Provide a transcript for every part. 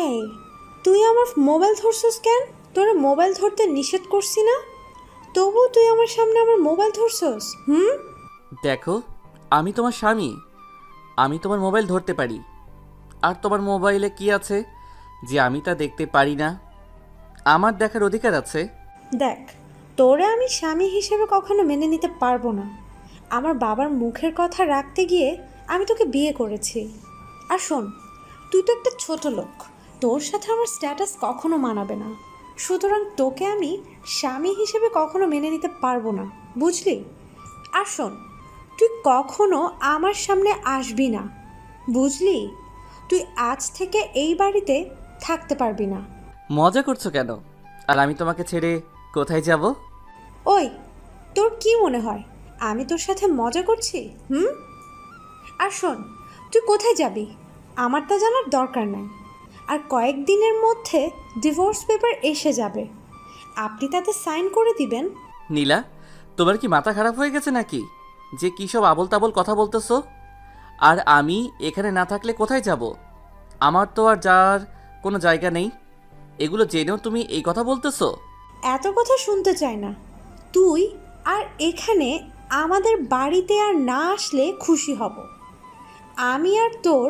এই, তুই আমার মোবাইল ধরছিস কেন? তোরা মোবাইল ধরতে নিষেধ করছি না, তবু তুই আমার সামনে আমার মোবাইল ধরছস। দেখো, আমি তোমার স্বামী, আমি তোমার মোবাইল ধরতে পারি। আর তোমার মোবাইলে কি আছে যে আমি তা দেখতে পারি না? আমার দেখার অধিকার আছে। দেখ, তোরে আমি স্বামী হিসেবে কখনো মেনে নিতে পারবো না। আমার বাবার মুখের কথা রাখতে গিয়ে আমি তোকে বিয়ে করেছি। আর শোন, তুই তো একটা ছোট লোক, তোর সাথে আমার স্ট্যাটাস কখনো মানাবে না। সুতরাং তোকে আমি স্বামী হিসেবে কখনো মেনে নিতে পারবো না, বুঝলি? আর শোন, তুই কখনো আমার সামনে আসবি না, বুঝলি? তুই আজ থেকে এই বাড়িতে থাকতে পারবি না। মজা করছো কেন? আর আমি তোমাকে ছেড়ে কোথায় যাব? ওই, তোর কি মনে হয় আমি তোর সাথে মজা করছি? আর শোন, তুই কোথায় যাবি আমার তা জানার দরকার নাই। আর কয়েকদিনের মধ্যে ডিভোর্স পেপার এসে যাবে, আপনি তাতে সাইন করে দিবেন। নীলা, তোমার কি মাথা খারাপ হয়ে গেছে নাকি যে কী সব আবল তাবল কথা বলতেছো? আর আমি এখানে না থাকলে কোথায় যাব? আমার তো আর যাওয়ার কোনো জায়গা নেই। এগুলো জেনেও তুমি এই কথা বলতেছো? এত কথা শুনতে চাই না। তুই আর এখানে আমাদের বাড়িতে আর না আসলে খুশি হব। আমি আর তোর,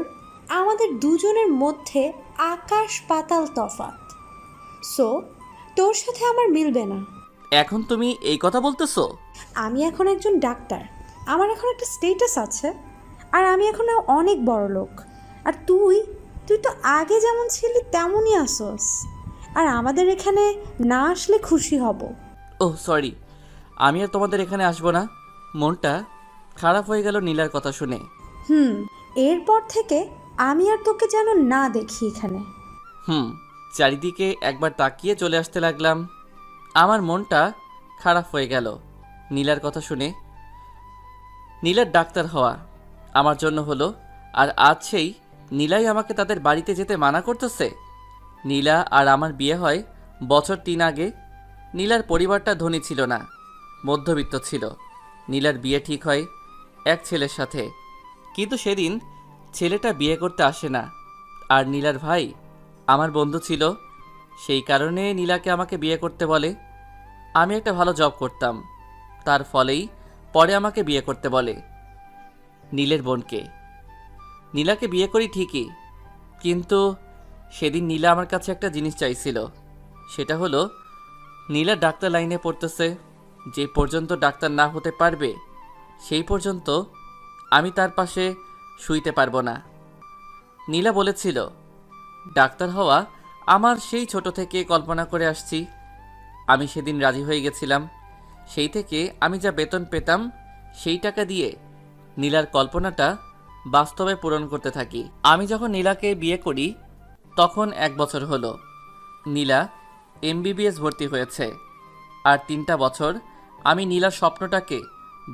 আমাদের দুজনের মধ্যে আকাশ পাতাল তফাৎ। সো তোর সাথে আমার মিলবে না। এখন তুমি এই কথা বলতেছো? আমি এখন একজন ডাক্তার, আমার এখন একটা স্টেটাস আছে, আর আমি এখন অনেক বড় লোক। আর তুই তুই তো আগে যেমন ছিলি তেমনই আসোস। আর আমাদের এখানে না আসলে খুশি হব। ওহ সরি, আমি আর তোমাদের এখানে আসবো না। মনটা খারাপ হয়ে গেল নীলার কথা শুনে। এরপর থেকে আমি আর তোকে যেন না দেখি এখানে। চারিদিকে একবার তাকিয়ে চলে আসতে লাগলাম। আমার মনটা খারাপ হয়ে গেল নীলার কথা শুনে। নীলার ডাক্তার হওয়া আমার জন্য হলো, আর আজ সেই নীলাই আমাকে তাদের বাড়িতে যেতে মানা করতেছে। নীলা আর আমার বিয়ে হয় বছর 3 আগে। নীলার পরিবারটা ধনী ছিল না, মধ্যবিত্ত ছিল। নীলার বিয়ে ঠিক হয় এক ছেলের সাথে, কিন্তু সেদিন ছেলেটা বিয়ে করতে আসে না। আর নীলার ভাই আমার বন্ধু ছিল, সেই কারণে নীলাকে আমাকে বিয়ে করতে বলে। আমি একটা ভালো জব করতাম, তার ফলেই পরে আমাকে বিয়ে করতে বলে নীলের বোনকে। নীলাকে বিয়ে করি ঠিকই, কিন্তু সেদিন নীলা আমার কাছে একটা জিনিস চাইছিল। সেটা হলো, নীলা ডাক্তার লাইনে পড়তেছে, যে পর্যন্ত ডাক্তার না হতে পারবে সেই পর্যন্ত আমি তার পাশে শুইতে পারবো না। নীলা বলেছিল, ডাক্তার হওয়া আমার সেই ছোট থেকে কল্পনা করে আসছি। আমি সেদিন রাজি হয়ে গেছিলাম। সেই থেকে আমি যা বেতন পেতাম সেই টাকা দিয়ে নীলার কল্পনাটা বাস্তবে পূরণ করতে থাকি। আমি যখন নীলাকে বিয়ে করি তখন 1 বছর হলো। নীলা MBBS ভর্তি হয়েছে। আর 3টা বছর আমি নীলার স্বপ্নটাকে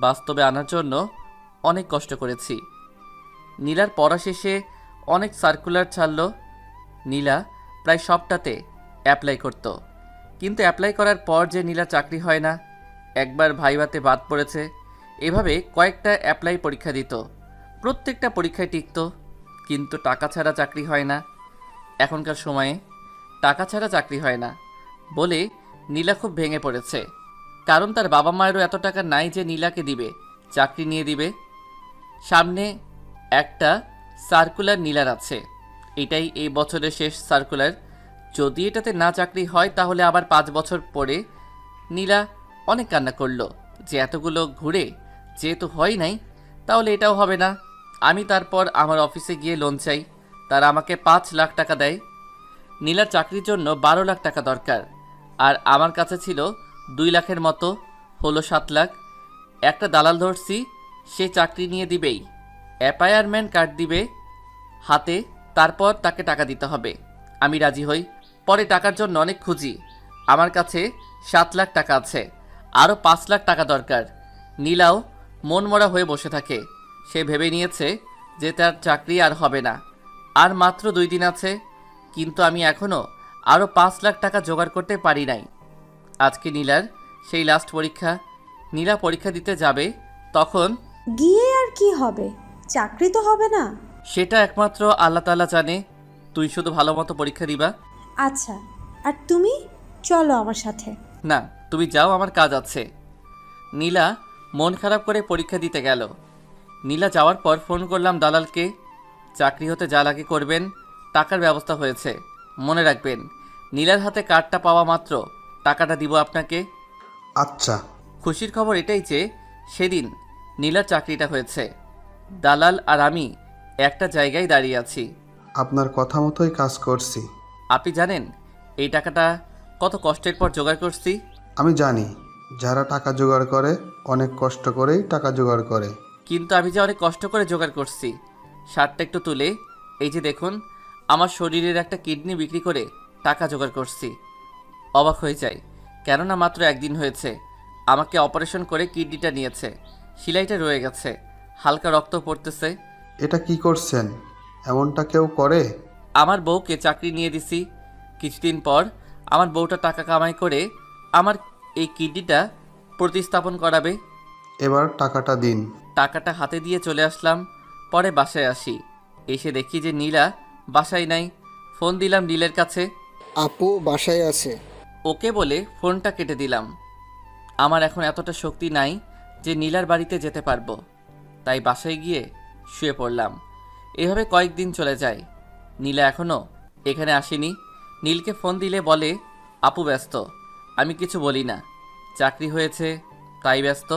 বাস্তবে আনার জন্য অনেক কষ্ট করেছি। নীলার পড়া শেষে অনেক সার্কুলার ছাড়ল। নীলা প্রায় সবটাতে অ্যাপ্লাই করত, কিন্তু অ্যাপ্লাই করার পর যে নীলা চাকরি হয় না, একবার ভাইভাতে বাদ পড়েছে, এভাবে কয়েকটা অ্যাপ্লাই পরীক্ষা দিত। প্রত্যেকটা পরীক্ষায় টিকত, কিন্তু টাকা ছাড়া চাকরি হয় না। এখনকার সময়ে টাকা ছাড়া চাকরি হয় না বলে নীলা খুব ভেঙে পড়েছে। কারণ তার বাবা মায়েরও এত টাকা নাই যে নীলাকে দিবে, চাকরি নিয়ে দিবে। সামনে একটা সার্কুলার নীলার আছে, এটাই এই বছরের শেষ সার্কুলার। যদি এটাতে না চাকরি হয় তাহলে আবার 5 বছর পরে। নীলা অনেক কান্না করলো যে এতগুলো ঘুরে যেহেতু হয় নাই, তাহলে এটাও হবে না। আমি তারপর আমার অফিসে গিয়ে লোন চাই, তারা আমাকে 5 লাখ টাকা দেয়। নীলার চাকরির জন্য 12 লাখ টাকা দরকার, আর আমার কাছে ছিল 2 লাখের মতো, হলো 7 লাখ। একটা দালাল ধরছি, সে চাকরি নিয়ে দিবেই, অ্যাপয়েন্টমেন্ট কার্ড দিবে হাতে, তারপর তাকে টাকা দিতে হবে। আমি রাজি হই। পরে টাকার জন্য অনেক খুঁজি, আমার কাছে 7 লাখ টাকা আছে, আরও 5 লাখ টাকা দরকার। নীলাও মনমরা হয়ে বসে থাকে। সে ভেবে নিয়েছে যে তার চাকরি আর হবে না, আর মাত্র 2 দিন আছে। কিন্তু আমি এখনও আরও 5 লাখ টাকা জোগাড় করতে পারি নাই। আজকে নীলার সেই লাস্ট পরীক্ষা। নীলা পরীক্ষা দিতে যাবে, তখন গিয়ে আর কি হবে? চাকরি তো হবে না। সেটা একমাত্র আল্লাহ তাআলা জানে। তুই শুধু ভালো মতো পরীক্ষা দিবা। আচ্ছা, আর তুমি চলো আমার সাথে। না, তুমি যাও, আমার কাজ আছে। নীলা মন খারাপ করে পরীক্ষা দিতে গেল। নীলা যাওয়ার পর ফোন করলাম দালালকে। চাকরি হতে যা লাগে করবেন, টাকার ব্যবস্থা হয়েছে। মনে রাখবেন, নীলার হাতে কার্ডটা পাওয়া মাত্র টাকাটা দিব আপনাকে। আচ্ছা। খুশির খবর এটাই যে সেদিন নীলার চাকরিটা হয়েছে। দালাল আর আমি একটা জায়গায় দাঁড়িয়ে আছি। আপনার কথা মতোই কাজ করছি। আপনি জানেন এই টাকাটা কত কষ্টের পর জোগাড় করছি? আমি জানি, যারা টাকা জোগাড় করে অনেক কষ্ট করেই টাকা জোগাড় করে। কিন্তু আমি যে অনেক কষ্ট করে জোগাড় করছি। শার্টটা একটু তুলে, এই যে দেখুন, আমার শরীরের একটা কিডনি বিক্রি করে টাকা জোগাড় করছি। অবাক হয়ে যাই, কেননা মাত্র একদিন হয়েছে আমাকে অপারেশন করে কিডনিটা নিয়েছে। সেলাইটা রয়ে গেছে, হালকা রক্ত পড়তেছে। এটা কি করছেন? এমনটা কেউ করে? আমার বউকে চাকরি নিয়ে দিছি। কিছুদিন পর আমার বউটা টাকা কামাই করে আমার এই কিডনিটা প্রতিস্থাপন করাবে। এবার টাকাটা দিন। টাকাটা হাতে দিয়ে চলে আসলাম। পরে বাসায় আসি, এসে দেখি যে নীলা বাসায় নাই। ফোন দিলাম নীলের কাছে, আপু বাসায় আছে। ওকে বলে ফোনটা কেটে দিলাম। আমার এখন এতটা শক্তি নাই যে নীলার বাড়িতে যেতে পারবো, তাই বাসায় গিয়ে শুয়ে পড়লাম। এভাবে কয়েকদিন চলে যায়। নীলা এখনও এখানে আসেনি। নীলকে ফোন দিলে বলে আপু ব্যস্ত। আমি কিছু বলি না, চাকরি হয়েছে তাই ব্যস্ত।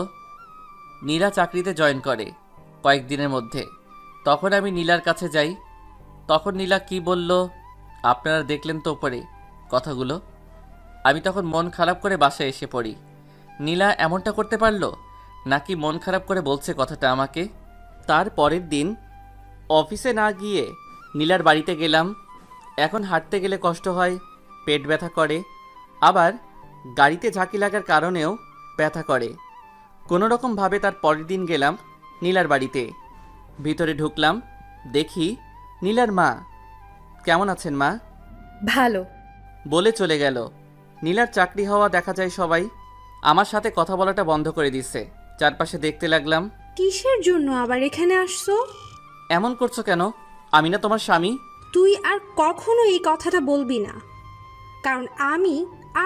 নীলা চাকরিতে জয়েন করে কয়েকদিনের মধ্যে। তখন আমি নীলার কাছে যাই। তখন নীলা কি বলল আপনারা দেখলেন তো উপরে কথাগুলো। আমি তখন মন খারাপ করে বাসায় এসে পড়ি। নীলা এমনটা করতে পারলো নাকি মন খারাপ করে বলছে কথাটা আমাকে? তার পরের দিন অফিসে না গিয়ে নীলার বাড়িতে গেলাম। এখন হাঁটতে গেলে কষ্ট হয়, পেট ব্যথা করে, আবার গাড়িতে ঝাঁকি লাগার কারণেও ব্যথা করে। কোনো রকমভাবে তার পরের দিন গেলাম নীলার বাড়িতে। ভিতরে ঢুকলাম, দেখি নীলার মা। কেমন আছেন মা? ভালো। বলে চলে গেল। নীলার চাকরি হওয়া দেখা যায় সবাই আমার সাথে কথা বলাটা বন্ধ করে দিচ্ছে। চারপাশে দেখতে লাগলাম। কিসের জন্য আবার এখানে আসছো? এমন করছো কেন? আমি না তোমার স্বামী? তুই আর কখনো এই কথাটা বলবি না, কারণ আমি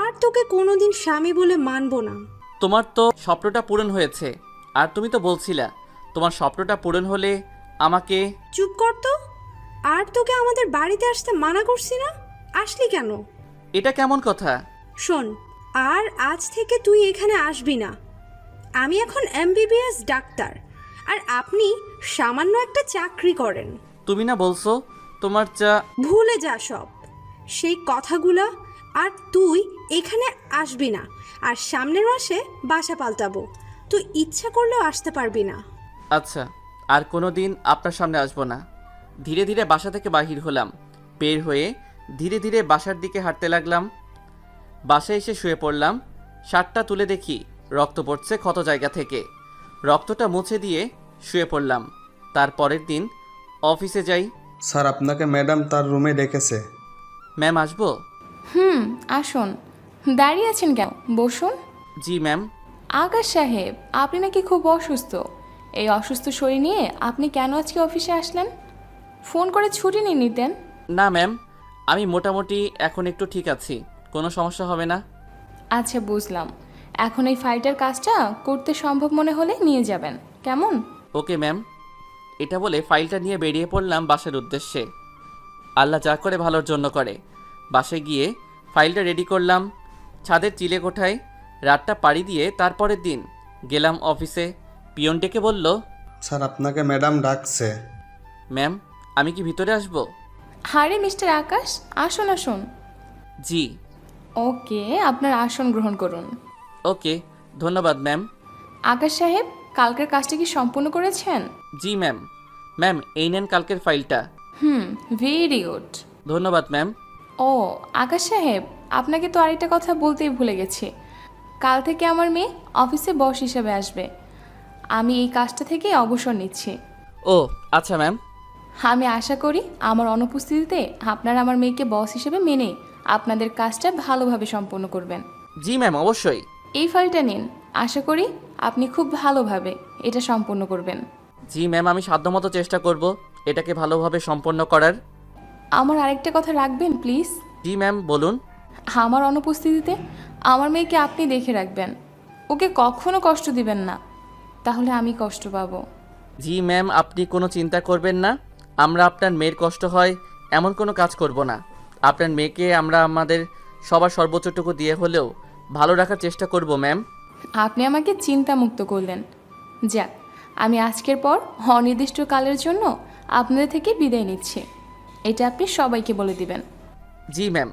আর তোকে কোনোদিন স্বামী বলে মানবো না। তোমার তো স্বপ্নটা পূরণ হয়েছে, আর তুমি তো বলছিলা তোমার স্বপ্নটা পূরণ হলে আমাকে। চুপ কর তো। আর তোকে আমাদের বাড়িতে আসতে মানা করছি না, আসলি কেন? এটা কেমন কথা? শোন, আর আজ থেকে তুই এখানে আসবি না। আমি এখন এমবিবিএস ডাক্তার, আর আপনি সামান্য একটা চাকরি করেন। তুমি না বলছো তোমার ভুলে যা সব সেই কথাগুলো। আর তুই এখানে আসবি না, আর সামনের মাসে বাসা পাল্টাবো। তুই ইচ্ছা করলেও আসতে পারবি না। আচ্ছা, আর কোনো দিন আপনার সামনে আসবো না। ধীরে ধীরে বাসা থেকে বাহির হলাম। বের হয়ে ধীরে ধীরে বাসার দিকে হাঁটতে লাগলাম। বাসায় এসে শুয়ে পড়লাম। শার্টটা তুলে দেখি রক্ত পড়ছে ক্ষত জায়গা থেকে। রক্তটা মুছে দিয়ে শুয়ে পড়লাম। তার পরের দিন অফিসে যাই। স্যার, আপনাকে ম্যাডাম তার রুমে ডেকেছে। ম্যাম আসবো? আসুন। দাঁড়িয়ে আছেন কেন? বসুন। জি ম্যাম। আকাশ সাহেব, আপনি নাকি খুব অসুস্থ। এই অসুস্থ শরীর নিয়ে আপনি কেন আজকে অফিসে আসলেন? ফোন করে ছুটি নিয়ে নিতেন। না ম্যাম, আমি মোটামুটি এখন একটু ঠিক আছি, কোনো সমস্যা হবে না। আচ্ছা, বুঝলাম। এখন এই ফাইলটার কাজটা করতে সম্ভব মনে হলে নিয়ে যাবেন, কেমন? Okay ma'am. এটা বলে ফাইলটা নিয়ে বেরিয়ে পড়লাম বাসার উদ্দেশ্যে। আল্লাহ যা করে ভালোর জন্য করে। বাসে গিয়ে ফাইলটা রেডি করলাম। ছাদের চিলে কোঠায় রাতটা পাড়ি দিয়ে তারপরের দিন গেলাম অফিসে। পিয়ন ডেকে বলল, স্যার, আপনাকে ম্যাডাম ডাকছে। ম্যাম, আমি কি ভিতরে আসবো? আরে মিস্টার আকাশ, আসুন আসুন। জি। ওকে, আপনার আসন গ্রহণ করুন। ওকে, ধন্যবাদ ম্যাম। আকাশ সাহেব, কালকের কাজটা কি সম্পূর্ণ করেছেন? জি ম্যাম। ম্যাম, এই নেন কালকের ফাইলটা। Very good. ধন্যবাদ ম্যাম। ও আকাশ সাহেব, আপনাকে তো আরেকটা কথা বলতেই ভুলে গেছি। কাল থেকে আমার মেয়ে অফিসে বস হিসেবে আসবে। আমি এই কাজটা থেকে অবসর নিচ্ছি। ও আচ্ছা ম্যাম। আমি আশা করি আমার অনুপস্থিতিতে আপনারা আমার মেয়েকে বস হিসেবে মেনে আপনাদের কাজটা ভালোভাবে সম্পন্ন করবেন। জি ম্যাম, অবশ্যই। এই ফাইলটা নিন, আশা করি আপনি খুব ভালোভাবে এটা সম্পন্ন করবেন। জি ম্যাম, আমি সাধ্যমতো চেষ্টা করব এটাকে ভালোভাবে সম্পন্ন করার। আমার আরেকটা কথা রাখবেন প্লিজ। জি ম্যাম বলুন। আমার অনুপস্থিতিতে আমার মেয়েকে আপনি দেখে রাখবেন, ওকে কখনো কষ্ট দিবেন না, তাহলে আমি কষ্ট পাবো। জি ম্যাম, আপনি কোনো চিন্তা করবেন না। আমরা আপনার মেয়ের কষ্ট হয় এমন কোনো কাজ করব না। আপনার মেয়েকে আমরা আমাদের সবার সর্বোচ্চটুকু দিয়ে হলেও ভালো রাখার চেষ্টা করব ম্যাম। আপনি আমাকে চিন্তামুক্ত করলেন। যাক, আমি আজকের পর অনির্দিষ্টকালের জন্য আপনাদের থেকে বিদায় নিচ্ছি, এটা আপনি সবাইকে বলে দিবেন। জি ম্যাম।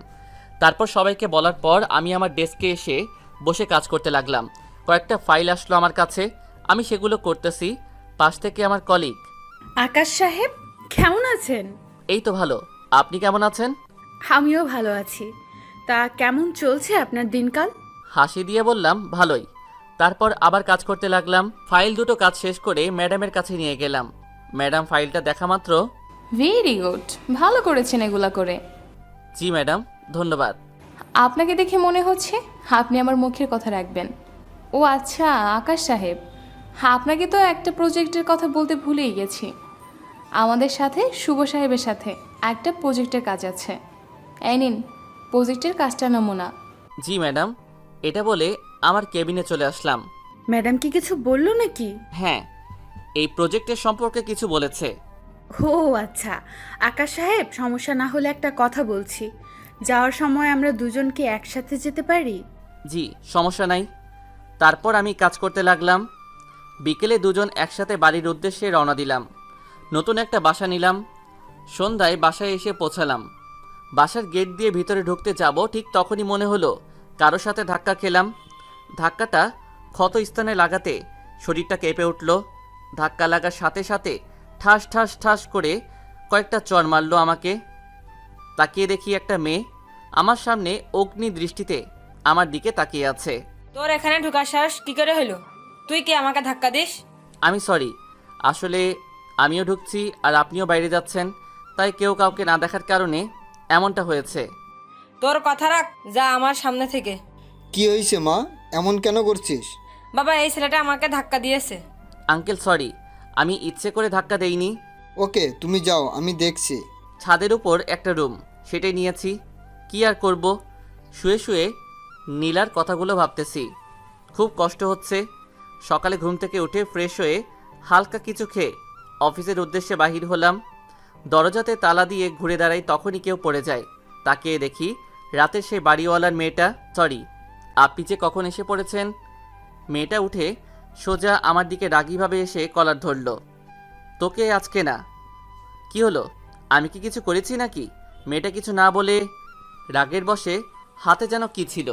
তারপর সবাইকে বলার পর আমি আমার ডেস্কে এসে বসে কাজ করতে লাগলাম। কয়েকটা ফাইল আসলো আমার কাছে, আমি সেগুলো করতেছি। পাশ থেকে আমার কলিগ। আকাশ সাহেব, কেমন আছেন? এই তো ভালো, আপনি কেমন আছেন? আমিও ভালো আছি। তা কেমন চলছে আপনার দিনকাল? হাসি দিয়ে বললাম ভালোই। তারপর আবার কাজ করতে লাগলাম। ফাইল দুটো কাজ শেষ করে ম্যাডামের কাছে নিয়ে গেলাম। ম্যাডাম ফাইলটা দেখা মাত্র, ভেরি গুড, ভালো করেছেন এগুলা করে। জি ম্যাডাম, ধন্যবাদ। আপনাকে দেখে মনে হচ্ছে আপনি আমার মুখের কথা রাখবেন। ও আচ্ছা আকাশ সাহেব, আপনাকে তো একটা প্রজেক্টের কথা বলতে ভুলেই গেছি। আমাদের সাথে শুভ সাহেবের সাথে একটা প্রজেক্টের কাজ আছে। এই নিন প্রজেক্টের কাজটা নমুনা। জি ম্যাডাম। এটা বলে আমার কেবিনে চলে আসলাম। ম্যাডাম কি কিছু বললো নাকি? হ্যাঁ, এই প্রজেক্টের সম্পর্কে কিছু বলেছে। ও আচ্ছা, আকাশ সাহেব সমস্যা না হলে একটা কথা বলছি। যাওয়ার সময় আমরা দুজন কি একসাথে যেতে পারি? জি, সমস্যা নাই। তারপর আমি কাজ করতে লাগলাম। বিকেলে দুজন একসাথে বাড়ির উদ্দেশ্যে রওনা দিলাম। নতুন একটা বাসা নিলাম। সন্ধ্যায় বাসায় এসে পৌঁছালাম। বাসার গেট দিয়ে ভিতরে ঢুকতে যাব, ঠিক তখনই মনে হলো কারো সাথে ধাক্কা খেলাম। ধাক্কাটা ক্ষত স্থানে লাগাতে শরীরটা কেঁপে উঠল। ধাক্কা লাগার সাথে সাথে ঠাস ঠাস ঠাস করে কয়েকটা চড় মারল আমাকে। তাকিয়ে দেখি একটা মেয়ে আমার সামনে অগ্নি দৃষ্টিতে আমার দিকে তাকিয়ে আছে। তোর এখানে ঢোকার সাহস কি করে হলো? তুই কি আমাকে ধাক্কা দিস? আমি সরি, আসলে আমিও ঢুকছি আর আপনিও বাইরে যাচ্ছেন, তাই কেউ কাউকে না দেখার কারণে এমনটা হয়েছে। তোর কথা রাখ, যা আমার সামনে থেকে। কি হয়েছে মা, এমন কেন করছিস? বাবা, এই ছেলেটা আমাকে ধাক্কা দিয়েছে। আঙ্কেল সরি, আমি ইচ্ছে করে ধাক্কা দেইনি। ওকে, তুমি যাও, আমি দেখছি। ছাদের উপর একটা রুম, সেটাই নিয়েছি। কি আর করব, শুয়ে শুয়ে নীলার কথাগুলো ভাবতেছি। খুব কষ্ট হচ্ছে। সকালে ঘুম থেকে উঠে ফ্রেশ হয়ে হালকা কিছু খেয়ে অফিসের উদ্দেশ্যে বাহির হলাম। দরজাতে তালা দিয়ে ঘুরে দাঁড়াই, তখনই কেউ পড়ে যায়। তাকিয়ে দেখি রাতের সেই বাড়িওয়ালার মেয়েটা। সরি, আপনি যে কখন এসে পড়েছেন। মেয়েটা উঠে সোজা আমার দিকে রাগীভাবে এসে কলার ধরল। তোকে আজকে না। কি হলো, আমি কি কিছু করেছি নাকি? মেয়েটা কিছু না বলে রাগের বশে হাতে যেন কি ছিল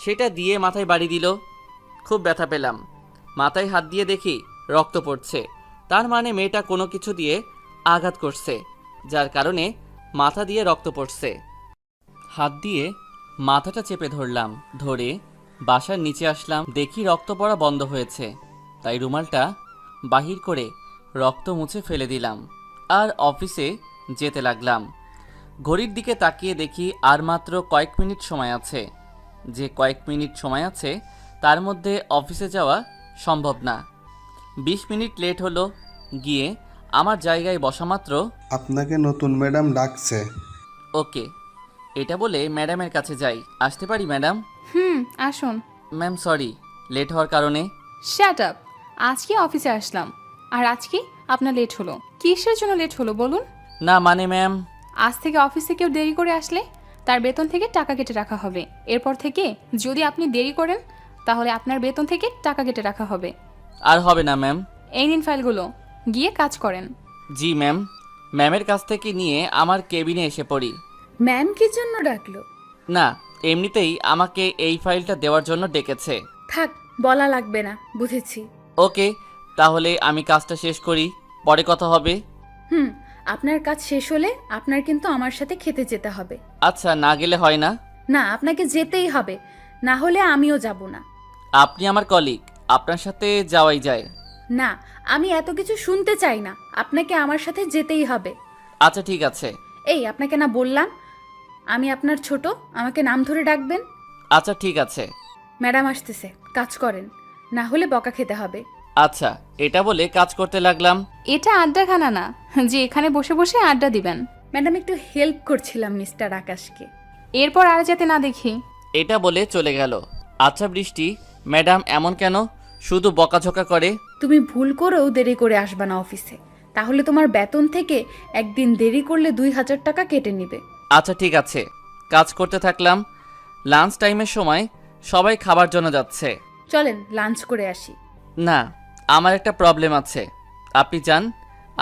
সেটা দিয়ে মাথায় বাড়ি দিল। খুব ব্যথা পেলাম। মাথায় হাত দিয়ে দেখি রক্ত পড়ছে। তার মানে মেয়েটা কোনো কিছু দিয়ে আঘাত করছে, যার কারণে মাথা দিয়ে রক্ত পড়ছে। হাত দিয়ে মাথাটা চেপে ধরলাম। ধরে বাসার নিচে আসলাম, দেখি রক্ত পড়া বন্ধ হয়েছে। তাই রুমালটা বাহির করে রক্ত মুছে ফেলে দিলাম আর অফিসে যেতে লাগলাম। ঘড়ির দিকে তাকিয়ে দেখি আর মাত্র কয়েক মিনিট সময় আছে। যে কয়েক মিনিট সময় আছে তার মধ্যে অফিসে যাওয়া সম্ভব না। 20 মিনিট লেট হলো। গিয়ে আমার জায়গায় বসা মাত্র, আপনাকে নতুন ম্যাডাম ডাকছে। ওকে, এটা বলে ম্যাডামের কাছে যাই। আসতে পারি ম্যাডাম? আসুন। ম্যাম সরি, লেট হওয়ার কারণে। শ্যাট আপ, আজকে অফিসে আসলাম আর আজকে আপনার লেট হলো। কিসের জন্য লেট হলো বলুন? না মানে ম্যাম, আজ থেকে অফিসে কেউ দেরি করে আসলে তার বেতন থেকে টাকা কেটে রাখা হবে। এরপর থেকে যদি আপনি দেরি করেন তাহলে আপনার বেতন থেকে টাকা কেটে রাখা হবে। আর হবে না ম্যাম। এই নিন ফাইলগুলো, গিয়ে কাজ করেন। জি ম্যাম। ম্যামের কাছ থেকে নিয়ে আমার কেবিনে এসে পড়ি। ম্যাম কি জন্য ডাকলো? না, এমনিতেই আমাকে এই ফাইলটা দেওয়ার জন্য ডেকেছে। থাক, বলা লাগবে না, বুঝেছি। ওকে, তাহলে আমি কাজটা শেষ করি, পরে কথা হবে। আপনার কাজ শেষ হলে আপনার কিন্তু আমার সাথে খেতে যেতে হবে। আচ্ছা, না গেলে হয় না? না, আপনাকে যেতেই হবে, না হলে আমিও যাব না। আপনি আমার কলিগ, আপনার সাথে যাওয়াই যায়। না, আমি এত কিছু শুনতে চাই না, আপনাকে আমার সাথে যেতেই হবে। আচ্ছা ঠিক আছে। এই, আপনাকে না বললাম আমি আপনার ছোট, আমাকে নাম ধরে ডাকবেন। আচ্ছা ঠিক আছে। ম্যাডাম আসতেছে, কাজ করেন, না হলে বকা খেতে হবে। আচ্ছা, এটা বলে কাজ করতে লাগলাম। এটা আড্ডাখানা না যে এখানে বসে বসে আড্ডা দিবেন। ম্যাডাম একটু হেল্প করছিলাম মিস্টার আকাশকে। এরপর আর যাতে না দেখি। এটা বলে চলে গেল। আচ্ছা বৃষ্টি, ম্যাডাম এমন কেন? শুধু বকাঝকা করে। তুমি ভুল করেও দেরি করে আসবা না অফিসে, তাহলে তোমার বেতন থেকে একদিন দেরি করলে 2000 টাকা কেটে নিবে। আচ্ছা ঠিক আছে, কাজ করতে থাকলাম। লাঞ্চ টাইমের সময় সবাই খাবার জন্য যাচ্ছে। চলেন লাঞ্চ করে আসি। না, আমার একটা প্রবলেম আছে। আপনি যান,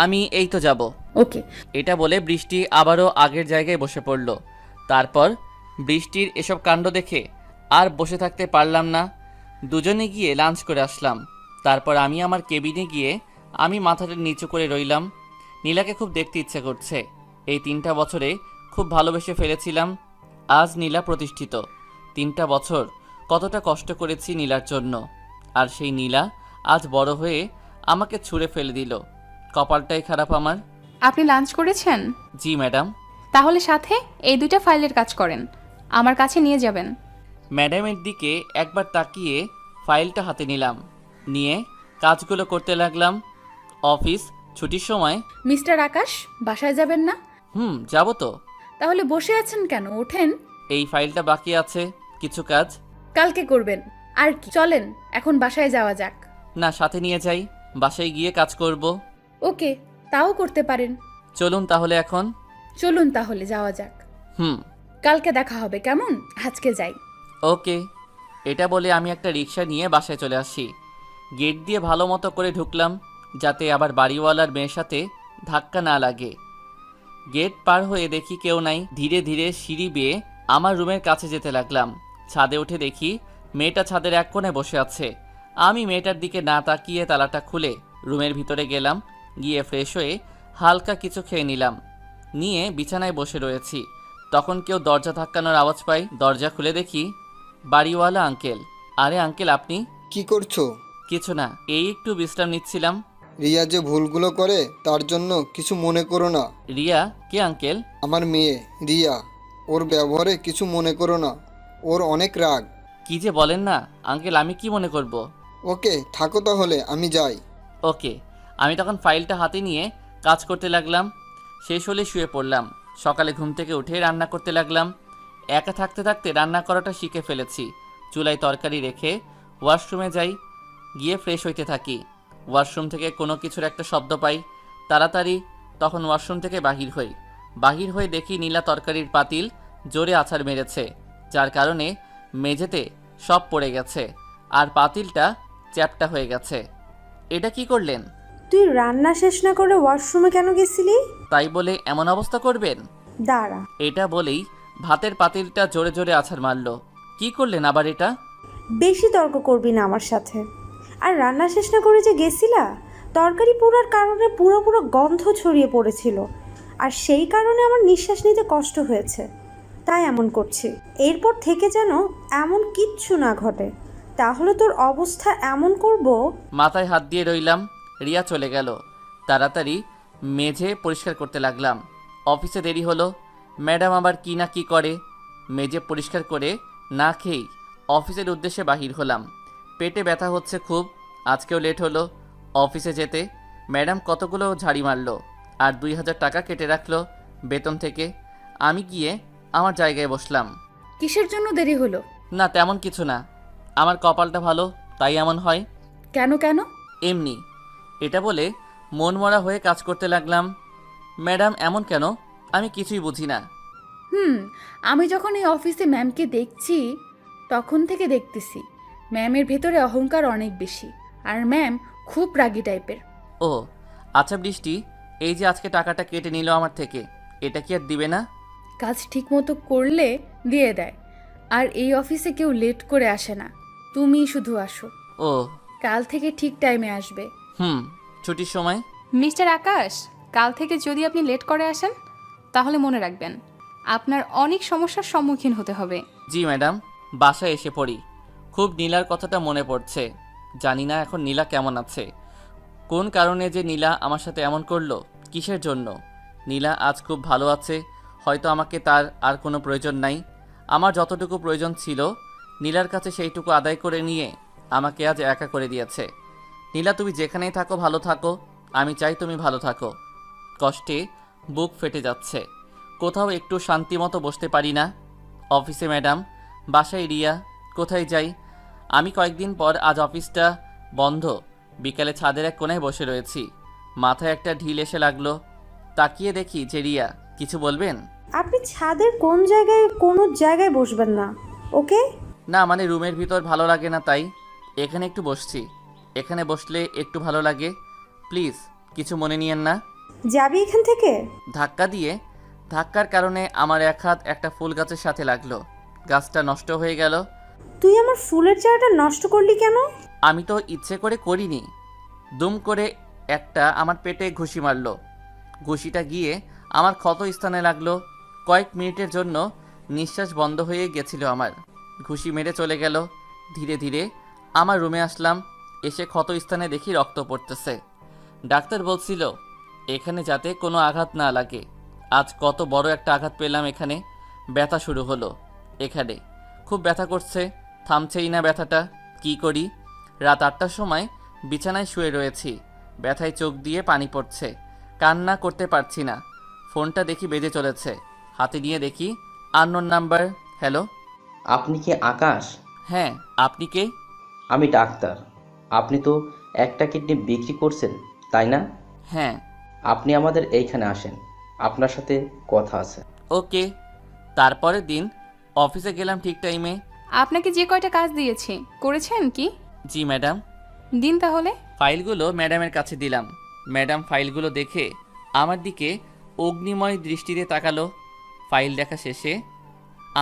আমি এই তো যাব। ওকে। এটা বলে বৃষ্টি আবারও আগের জায়গায় বসে পড়ল। তারপর বৃষ্টির এসব কাণ্ড দেখে আর বসে থাকতে পারলাম না। দুজনে গিয়ে লাঞ্চ করে আসলাম। তারপর আমি আমার কেবিনে গিয়ে আমি মাথাটা নিচু করে রইলাম। নীলাকে খুব দেখতে ইচ্ছে করছে। এই 3টা বছরে খুব ভালোবেসে ফেলেছিলাম। আজ নীলা প্রতিষ্ঠিত। 3টা বছর কতটা কষ্ট করেছি নীলার জন্য, আর সেই নীলা আজ বড় হয়ে আমাকে ছুঁড়ে ফেলে দিল। কপালটাই খারাপ আমার। আপনি লাঞ্চ করেছেন? জি ম্যাডাম। তাহলে সাথে এই 2টা ফাইলের কাজ করেন, আমার কাছে নিয়ে যাবেন। ম্যাডামের দিকে একবার তাকিয়ে ফাইলটা হাতে নিলাম, নিয়ে কাজগুলো করতে লাগলাম। অফিস ছুটির সময়। মিস্টার আকাশ, বাসায় যাবেন না? যাব তো। তাহলে বসে আছেন কেন, ওঠেন। এই ফাইলটা বাকি আছে, কিছু কাজ। কালকে করবেন। আর কি, চলেন এখন বাসায় যাওয়া যাক। না, সাথে নিয়ে যাই, বাসায় গিয়ে কাজ করব। ওকে, তাও করতে পারেন। চলুন তাহলে এখন। চলুন তাহলে যাওয়া যাক। কালকে দেখা হবে কেমন? আজকে যাই। ওকে। এটা বলে আমি একটা রিক্সা নিয়ে বাসায় চলে আসি। গেট দিয়ে ভালো মতো করে ঢুকলাম, যাতে আবার বাড়িওয়ালার মেয়ের সাথে ধাক্কা না লাগে। গেট পার হয়ে দেখি কেউ নাই। ধীরে ধীরে সিঁড়ি বেয়ে আমার রুমের কাছে যেতে লাগলাম। ছাদে উঠে দেখি মেয়েটা ছাদের এক কোণে বসে আছে। আমি মেয়েটার দিকে না তাকিয়ে তালাটা খুলে রুমের ভিতরে গেলাম। গিয়ে ফ্রেশ হয়ে হালকা কিছু খেয়ে নিলাম। নিয়ে বিছানায় বসে রয়েছি, তখন কেউ দরজা ধাক্কানোর আওয়াজ পাই। দরজা খুলে দেখি বাড়িওয়ালা আঙ্কেল। আরে আঙ্কেল, আপনি? কি করছো? কিছু না, এই একটু বিশ্রাম নিচ্ছিলাম। রিয়া যে ভুলগুলো করে তার জন্য কিছু মনে করো না। রিয়া? কে আঙ্কেল? আমার মেয়ে রিয়া, ওর ব্যবহারে কিছু মনে করো না। ওর অনেক রাগ। কি যে বলেন না আঙ্কেল, আমি কি মনে করব? ওকে, থাকো তাহলে, আমি যাই। ওকে। আমি তখন ফাইলটা হাতে নিয়ে কাজ করতে লাগলাম। শেষ হলে শুয়ে পড়লাম। সকালে ঘুম থেকে উঠে রান্না করতে লাগলাম। একা থাকতে থাকতে রান্না করাটা শিখে ফেলেছি। চুলায় তরকারি রেখে ওয়াশরুমে যাই, গিয়ে ফ্রেশ হইতে থাকি। ওয়াশরুম থেকে কোনো কিছুর একটা শব্দ পাই, তাড়াতাড়ি তখন ওয়াশরুম থেকে বাহির হয়ে দেখি নীলা তরকারির পাতিল জোরে আছাড় মেরেছে, যার কারণে মেঝেতে সব পড়ে গেছে আর পাতিলটা চ্যাপটা হয়ে গেছে। এটা কি করলেন? তুই রান্না শেষ না করে ওয়াশরুমে কেন গেছিলি? তাই বলে এমন অবস্থা করবেন? দাঁড়া। এটা বলেই ভাতের পাতিলটা জোরে জোরে আছাড় মারল। কি করলেন আবার এটা? বেশি তর্ক করবি না আমার সাথে। আর রান্না শেষ না করে যে গেছিলা, তরকারি পোড়ার কারণে পুরো পুরো গন্ধ ছড়িয়ে পড়েছিল, আর সেই কারণে আমার নিঃশ্বাস নিতে কষ্ট হয়েছে, তাই এমন করছি। এরপর থেকে যেন এমন কিচ্ছু না ঘটে, তাহলে তোর অবস্থা এমন করব। মাথায় হাত দিয়ে রইলাম। রিয়া চলে গেল। তাড়াতাড়ি মেঝে পরিষ্কার করতে লাগলাম। অফিসে দেরি হলো। ম্যাডাম আবার কি না কি করে। মেঝে পরিষ্কার করে না খেয়েই অফিসের উদ্দেশ্যে বাহির হলাম। পেটে ব্যথা হচ্ছে খুব। আজকেও লেট হলো অফিসে যেতে। ম্যাডাম কতগুলো ঝাড়ি মারলো আর 2000 টাকা কেটে রাখলো বেতন থেকে। আমি গিয়ে আমার জায়গায় বসলাম। কিসের জন্য দেরি হলো? না, তেমন কিছু না। আমার কপালটা ভালো, তাই এমন হয়। কেন কেন? এমনি। এটা বলে মনমরা হয়ে কাজ করতে লাগলাম। ম্যাডাম এমন কেন? আমি কিছুই বুঝি না। আমি যখন এই অফিসে ম্যামকে দেখছি তখন থেকে দেখতেছি ম্যামের ভেতরে অহংকার অনেক বেশি, আর ম্যাম খুব রাগী টাইপের। ও আচ্ছা বৃষ্টি, এই যে আজকে টাকাটা কেটে নিল আমার থেকে, এটা কি আর দিবে না? কাজ ঠিক মতো করলে দিয়ে দেয়, আর এই অফিসে কেউ লেট করে আসে না, তুমি শুধু আসো। ও কাল থেকে ঠিক টাইমে আসবে। ছুটির সময়। মিস্টার আকাশ, কাল থেকে যদি আপনি লেট করে আসেন তাহলে মনে রাখবেন আপনার অনেক সমস্যার সম্মুখীন হতে হবে। জি ম্যাডাম, বাসায় এসে পড়ি। খুব নীলার কথাটা মনে পড়ছে। জানি না এখন নীলা কেমন আছে। কোন কারণে যে নীলা আমার সাথে এমন করলো, কিসের জন্য? নীলা আজ খুব ভালো আছে, হয়তো আমাকে তার আর কোনো প্রয়োজন নাই। আমার যতটুকু প্রয়োজন ছিল নীলার কাছে সেইটুকু আদায় করে নিয়ে আমাকে আজ একা করে দিয়েছে। নীলা, তুমি যেখানেই থাকো ভালো থাকো। আমি চাই তুমি ভালো থাকো। কষ্টে বুক ফেটে যাচ্ছে। কোথাও একটু শান্তি মতো বসতে পারি না। অফিসে ম্যাডাম, বাসায় রিয়া, কোথায় যাই। আমি কয়েকদিন পর আজ অফিসটা বন্ধ, বিকালে ছাদের এক কোণায় বসে রয়েছি। মাথায় একটা ঢিল এসে লাগলো। তাকিয়ে দেখি যে রিয়া। কিছু বলবেন? আপনি ছাদের কোনো জায়গায় বসবেন না, ওকে? না মানে রুমের ভিতর ভালো লাগে না, তাই এখানে একটু বসছি। এখানে বসলে একটু ভালো লাগে। প্লিজ কিছু মনে নিয়েন না। যাবি এখান থেকে? ধাক্কার কারণে আমার এক হাত একটা ফুল গাছের সাথে লাগলো। গাছটা নষ্ট হয়ে গেল। তুই আমার ফুলের চারাটা নষ্ট করলি কেন? আমি তো ইচ্ছে করে করিনি। দুম করে একটা আমার পেটে ঘুষি মারলো। ঘুষিটা গিয়ে আমার ক্ষত স্থানে লাগলো। কয়েক মিনিটের জন্য নিঃশ্বাস বন্ধ হয়ে গেছিল আমার। ঘুষি মেরে চলে গেল। ধীরে ধীরে আমার রুমে আসলাম। এসে ক্ষত স্থানে দেখি রক্ত পড়তেছে। ডাক্তার বলছিল এখানে যাতে কোনো আঘাত না লাগে। আজ কত বড় একটা আঘাত পেলাম এখানে। ব্যথা শুরু হলো এখানে। খুব ব্যথা করছে, থামছেই না ব্যথাটা। কি করি? রাত 8টার সময় বিছানায় শুয়ে রয়েছি। ব্যথায় চোখ দিয়ে পানি পড়ছে। কান্না করতে পারছি না। ফোনটা দেখি বেজে চলেছে। হাতে নিয়ে দেখি আননোন নাম্বার। হ্যালো। আপনি কি আকাশ? হ্যাঁ, আপনি কে? আমি ডাক্তার। আপনি তো একটা কিডনি বিক্রি করছেন, তাই না? হ্যাঁ। আপনি আমাদের এইখানে আসেন, আপনার সাথে কথা আছে। ওকে। তারপরের দিন অফিসে গেলাম ঠিক টাইমে। আপনাকে যে কয়টা কাজ দিয়েছি করেছেন কি? জি ম্যাডাম। দিন তাহলে। ফাইলগুলো ম্যাডামের কাছে দিলাম। ম্যাডাম ফাইলগুলো দেখে আমার দিকে অগ্নিময় দৃষ্টিতে তাকালো। ফাইল দেখা শেষে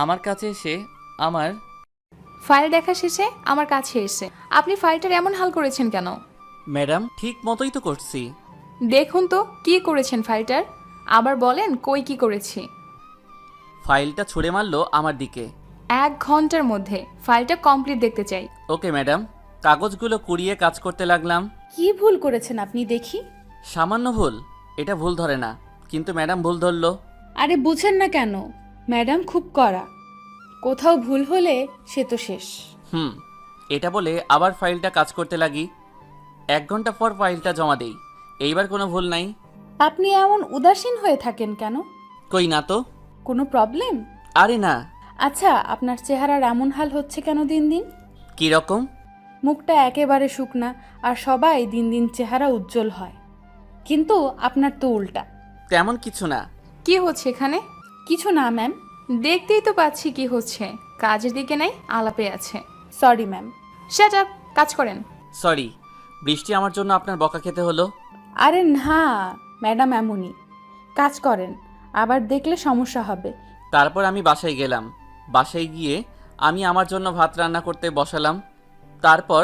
আমার কাছে এসে ফাইল দেখা শেষে আমার কাছে এসে আপনি ফাইলটার এমন হাল করেছেন কেন? ম্যাডাম ঠিক মতোই তো করছি। দেখুন তো কি করেছেন ফাইলটার, আবার বলেন কই কি করেছি। ফাইলটা ছুঁড়ে মারলো আমার দিকে। 1 ঘন্টার মধ্যে ফাইলটা কমপ্লিট দেখতে চাই। Okay madam. কাগজগুলো কুড়িয়ে কাজ করতে লাগলাম। কি ভুল করেছেন আপনি দেখি? সামান্য ভুল, এটা ভুল ধরে না, কিন্তু ম্যাডাম ভুল ধরলো। আরে বুঝেন না কেন? ম্যাডাম খুব কড়া, কোথাও ভুল হলে সে তো শেষ। এটা বলে আবার ফাইলটা কাজ করতে লাগি। 1 ঘন্টা পর ফাইলটা জমা দেই। এইবার কোনো ভুল নাই। আপনি এমন উদাসীন হয়ে থাকেন কেন? কই না তো। কোনো প্রবলেম? আরে না। আচ্ছা, আপনার চেহারার এমন হাল হচ্ছে কেন দিন দিন? কি রকম? মুখটা একেবারে শুকনা, আর সবাই দিন দিন চেহারা উজ্জ্বল হয়, কিন্তু আপনার তো উল্টা। তেমন কিছু না। কি হচ্ছে এখানে? কিছু না ম্যাম। দেখতেই তো পাচ্ছি কি হচ্ছে। কাজের দিকে নাই, আলাপে আছে। Sorry ma'am. শাট আপ, কাজ করেন। সরি, বৃষ্টি আমার জন্য আপনার বকা খেতে হলো। আরে না ম্যাডাম, এমনই কাজ করেন, আবার দেখলে সমস্যা হবে। তারপর আমি বাসায় গেলাম। বাসায় গিয়ে আমি আমার জন্য ভাত রান্না করতে বসালাম। তারপর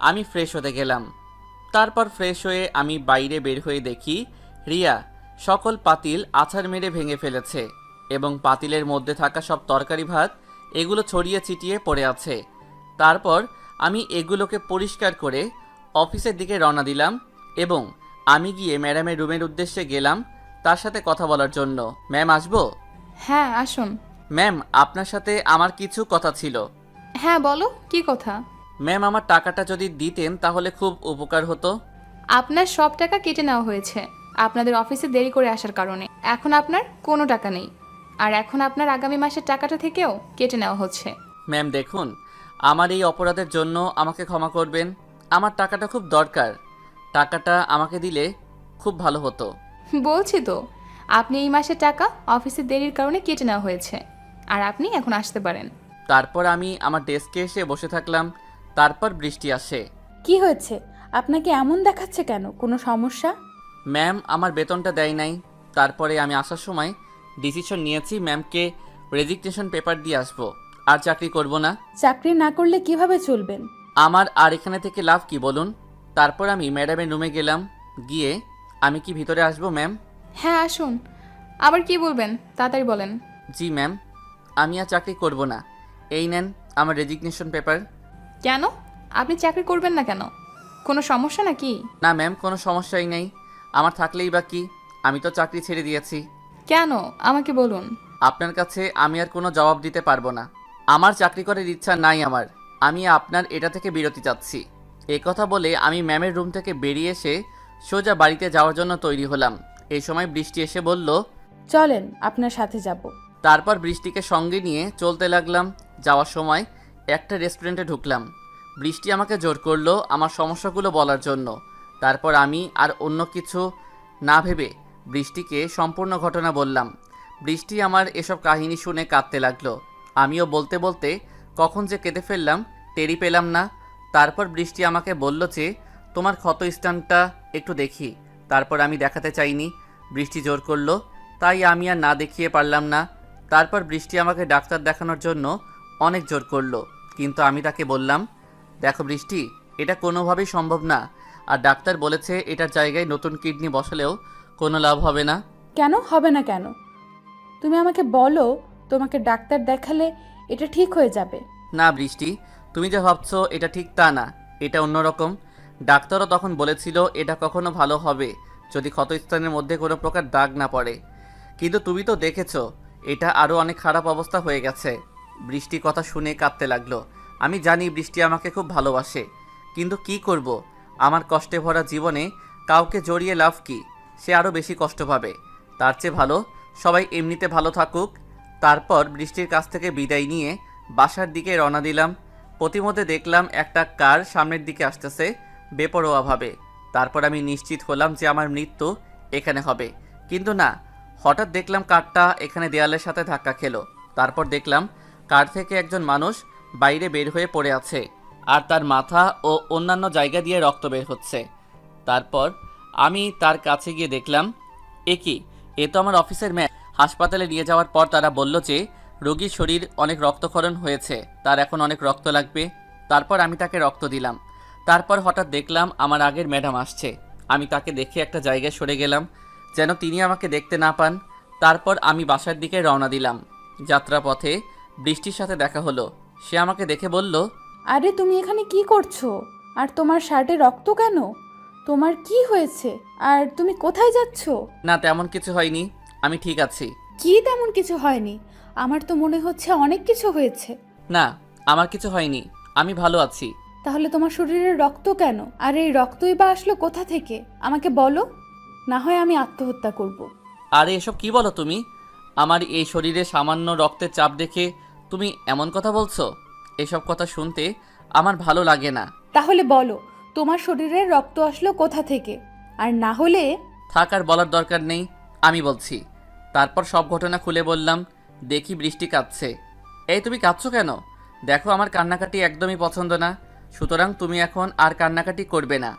আমি ফ্রেশ হতে গেলাম। তারপর ফ্রেশ হয়ে আমি বাইরে বের হয়ে দেখি রিয়া সকল পাতিল আছাড় মেরে ভেঙে ফেলেছে এবং পাতিলের মধ্যে থাকা সব তরকারি ভাত এগুলো ছড়িয়ে ছিটিয়ে পড়ে আছে। তারপর আমি এগুলোকে পরিষ্কার করে অফিসের দিকে রওনা দিলাম এবং আমি গিয়ে ম্যাডামের রুমের উদ্দেশ্যে গেলাম তার সাথে কথা বলার জন্য। ম্যাম, আসবো? হ্যাঁ আসুন। ম্যাম, আপনার সাথে আমার কিছু কথা ছিল। হ্যাঁ বলো, কি কথা? ম্যাম, আমার টাকাটা যদি দিতেন তাহলে খুব উপকার হতো। আপনার সব টাকা কেটে নেওয়া হয়েছে আপনাদের অফিসে দেরি করে আসার কারণে। এখন আপনার কোনো টাকা নেই, আর এখন আপনার আগামী মাসের টাকাটা থেকেও কেটে নেওয়া হচ্ছে। ম্যাম দেখুন, আমার এই অপরাধের জন্য আমাকে ক্ষমা করবেন। আমার টাকাটা খুব দরকার। টাকাটা আমাকে দিলে খুব ভালো হতো। বলছি তো, আপনি এই মাসের টাকা অফিসে দেরির কারণে কেটে নেওয়া হয়েছে, আর আপনি এখন আসতে পারেন। তারপর আমি আমার ডেস্কে এসে বসে থাকলাম। তারপর বৃষ্টি আসে। কি হয়েছে? আপনাকে এমন দেখাচ্ছে কেন? কোনো সমস্যা? ম্যাম, আমার বেতনটা দেয় নাই। তারপরে আমি আসার সময় ডিসিশন নিয়েছি ম্যামকে রেজিগনেশন পেপার দিয়ে আসবো, আর চাকরি করব না। চাকরি না করলে কিভাবে চলবেন? আমার আর এখানে থেকে লাভ কি বলুন? তারপর আমি ম্যাডামের রুমে গেলাম। গিয়ে আমি কি ভিতরে আসবো ম্যাম? হ্যাঁ আসুন। আবার কি বলবেন তাড়াতাড়ি বলেন। জি ম্যাম, আমি আর চাকরি করব না। এই নেন আমার রেজিগনেশন পেপার। কেন আপনি চাকরি করবেন না কেন? কোনো সমস্যা নাকি? না ম্যাম, কোনো সমস্যাই নেই। আমার থাকলেই বা কি, আমি তো চাকরি ছেড়ে দিয়েছি। কেন আমাকে বলুন। আপনার কাছে আমি আর কোনো জবাব দিতে পারবো না। আমার চাকরি করার ইচ্ছা নাই আমার। আমি আপনার এটা থেকে বিরতি চাচ্ছি। এই কথা বলে আমি ম্যামের রুম থেকে বেরিয়ে এসে সোজা বাড়িতে যাওয়ার জন্য তৈরি হলাম। এই সময় বৃষ্টি এসে বলল, চলেন, আপনার সাথে যাব। তারপর বৃষ্টিকে সঙ্গে নিয়ে চলতে লাগলাম। যাওয়ার সময় একটা রেস্টুরেন্টে ঢুকলাম। বৃষ্টি আমাকে জোর করলো আমার সমস্যাগুলো বলার জন্য। তারপর আমি আর অন্য কিছু না ভেবে বৃষ্টিকে সম্পূর্ণ ঘটনা বললাম। বৃষ্টি আমার এসব কাহিনী শুনে কাঁদতে লাগলো। আমিও বলতে বলতে কখন যে কেঁদে ফেললাম টেরই পেলাম না। তারপর বৃষ্টি আমাকে বলল যে তোমার ক্ষত স্থানটা একটু দেখি। তারপর আমি দেখাতে চাইনি, বৃষ্টি জোর করলো, তাই আমি আর না দেখিয়ে পারলাম না। তারপর বৃষ্টি আমাকে ডাক্তার দেখানোর জন্য অনেক জোর করলো, কিন্তু আমি তাকে বললাম, দেখো বৃষ্টি, এটা কোনোভাবেই সম্ভব না। আর ডাক্তার বলেছে এটার জায়গায় নতুন কিডনি বসালেও কোনো লাভ হবে না। কেন হবে না কেন? তুমি আমাকে বলো, তোমাকে ডাক্তার দেখালে এটা ঠিক হয়ে যাবে। না বৃষ্টি, তুমি যে ভাবছো এটা ঠিক তা না, এটা অন্যরকম। ডাক্তারও তখন বলেছিল এটা কখনো ভালো হবে যদি ক্ষতস্থানের মধ্যে কোনো প্রকার দাগ না পড়ে, কিন্তু তুমি তো দেখেছো এটা আরও অনেক খারাপ অবস্থা হয়ে গেছে। বৃষ্টি কথা শুনে কাঁদতে লাগলো। আমি জানি বৃষ্টি আমাকে খুব ভালোবাসে, কিন্তু কি করব, আমার কষ্টে ভরা জীবনে কাউকে জড়িয়ে লাভ কি? সে আরও বেশি কষ্ট পাবে। তার চেয়ে ভালো সবাই এমনিতে ভালো থাকুক। তারপর বৃষ্টির কাছ থেকে বিদায় নিয়ে বাসার দিকে রওনা দিলাম। প্রতিমধ্যে দেখলাম একটা কার সামনের দিকে আসতেছে বেপরোয়াভাবে। তারপর আমি নিশ্চিত হলাম যে আমার মৃত্যু এখানে হবে, কিন্তু না, হঠাৎ দেখলাম কারটা এখানে দেয়ালের সাথে ধাক্কা খেলো। তারপর দেখলাম কার থেকে একজন মানুষ বাইরে বের হয়ে পড়ে আছে, আর তার মাথা ও অন্যান্য জায়গা দিয়ে রক্ত বের হচ্ছে। তারপর আমি তার কাছে গিয়ে দেখলাম, এ কি, এ তো আমার অফিসের ম্যাম। হাসপাতালে নিয়ে যাওয়ার পর তারা বলল যে রোগীর শরীর অনেক রক্তক্ষরণ হয়েছে, তার এখন অনেক রক্ত লাগবে। তারপর আমি তাকে রক্ত দিলাম। তারপর হঠাৎ দেখলাম আমার আগের ম্যাডাম আসছে। আমি তাকে দেখে একটা জায়গায় সরে গেলাম যেন তিনি আমাকে দেখতে না পান। তারপর আমি বাসার দিকে রওনা দিলাম। যাত্রাপথে বৃষ্টির সাথে দেখা হলো। সে আমাকে দেখে বলল, আরে তুমি এখানে কি করছো? আর তোমার শার্টে রক্ত কেন? তোমার কি হয়েছে? আর তুমি কোথায় যাচ্ছ? না তেমন কিছু হয়নি, আমি ঠিক আছি। কি তেমন কিছু হয়নি? আমার তো মনে হচ্ছে অনেক কিছু হয়েছে। না, আমার কিছু হয়নি, আমি ভালো আছি। তাহলে তোমার শরীরে রক্ত কেন? আর এই রক্তই বা আসলো কোথা থেকে? আমাকে বলো, না হয় আমি আত্মহত্যা করব। আরে এসব কি বলো তুমি? আমার এই শরীরে সামান্য রক্তের চাপ দেখে তুমি এমন কথা বলছো? এসব কথা শুনতে আমার ভালো লাগে না। তাহলে বলো, তোমার শরীরে রক্ত আসলো কোথা থেকে? আর না হলে থাক, আর বলার দরকার নেই, আমি বলছি। তারপর সব ঘটনা খুলে বললাম। দেখি বৃষ্টি কাঁদছে। এই তুমি কাঁদছো কেন? দেখো আমার কান্নাকাটি একদমই পছন্দ না, সুতরাং তুমি এখন আর কান্নাকাটি করবে না।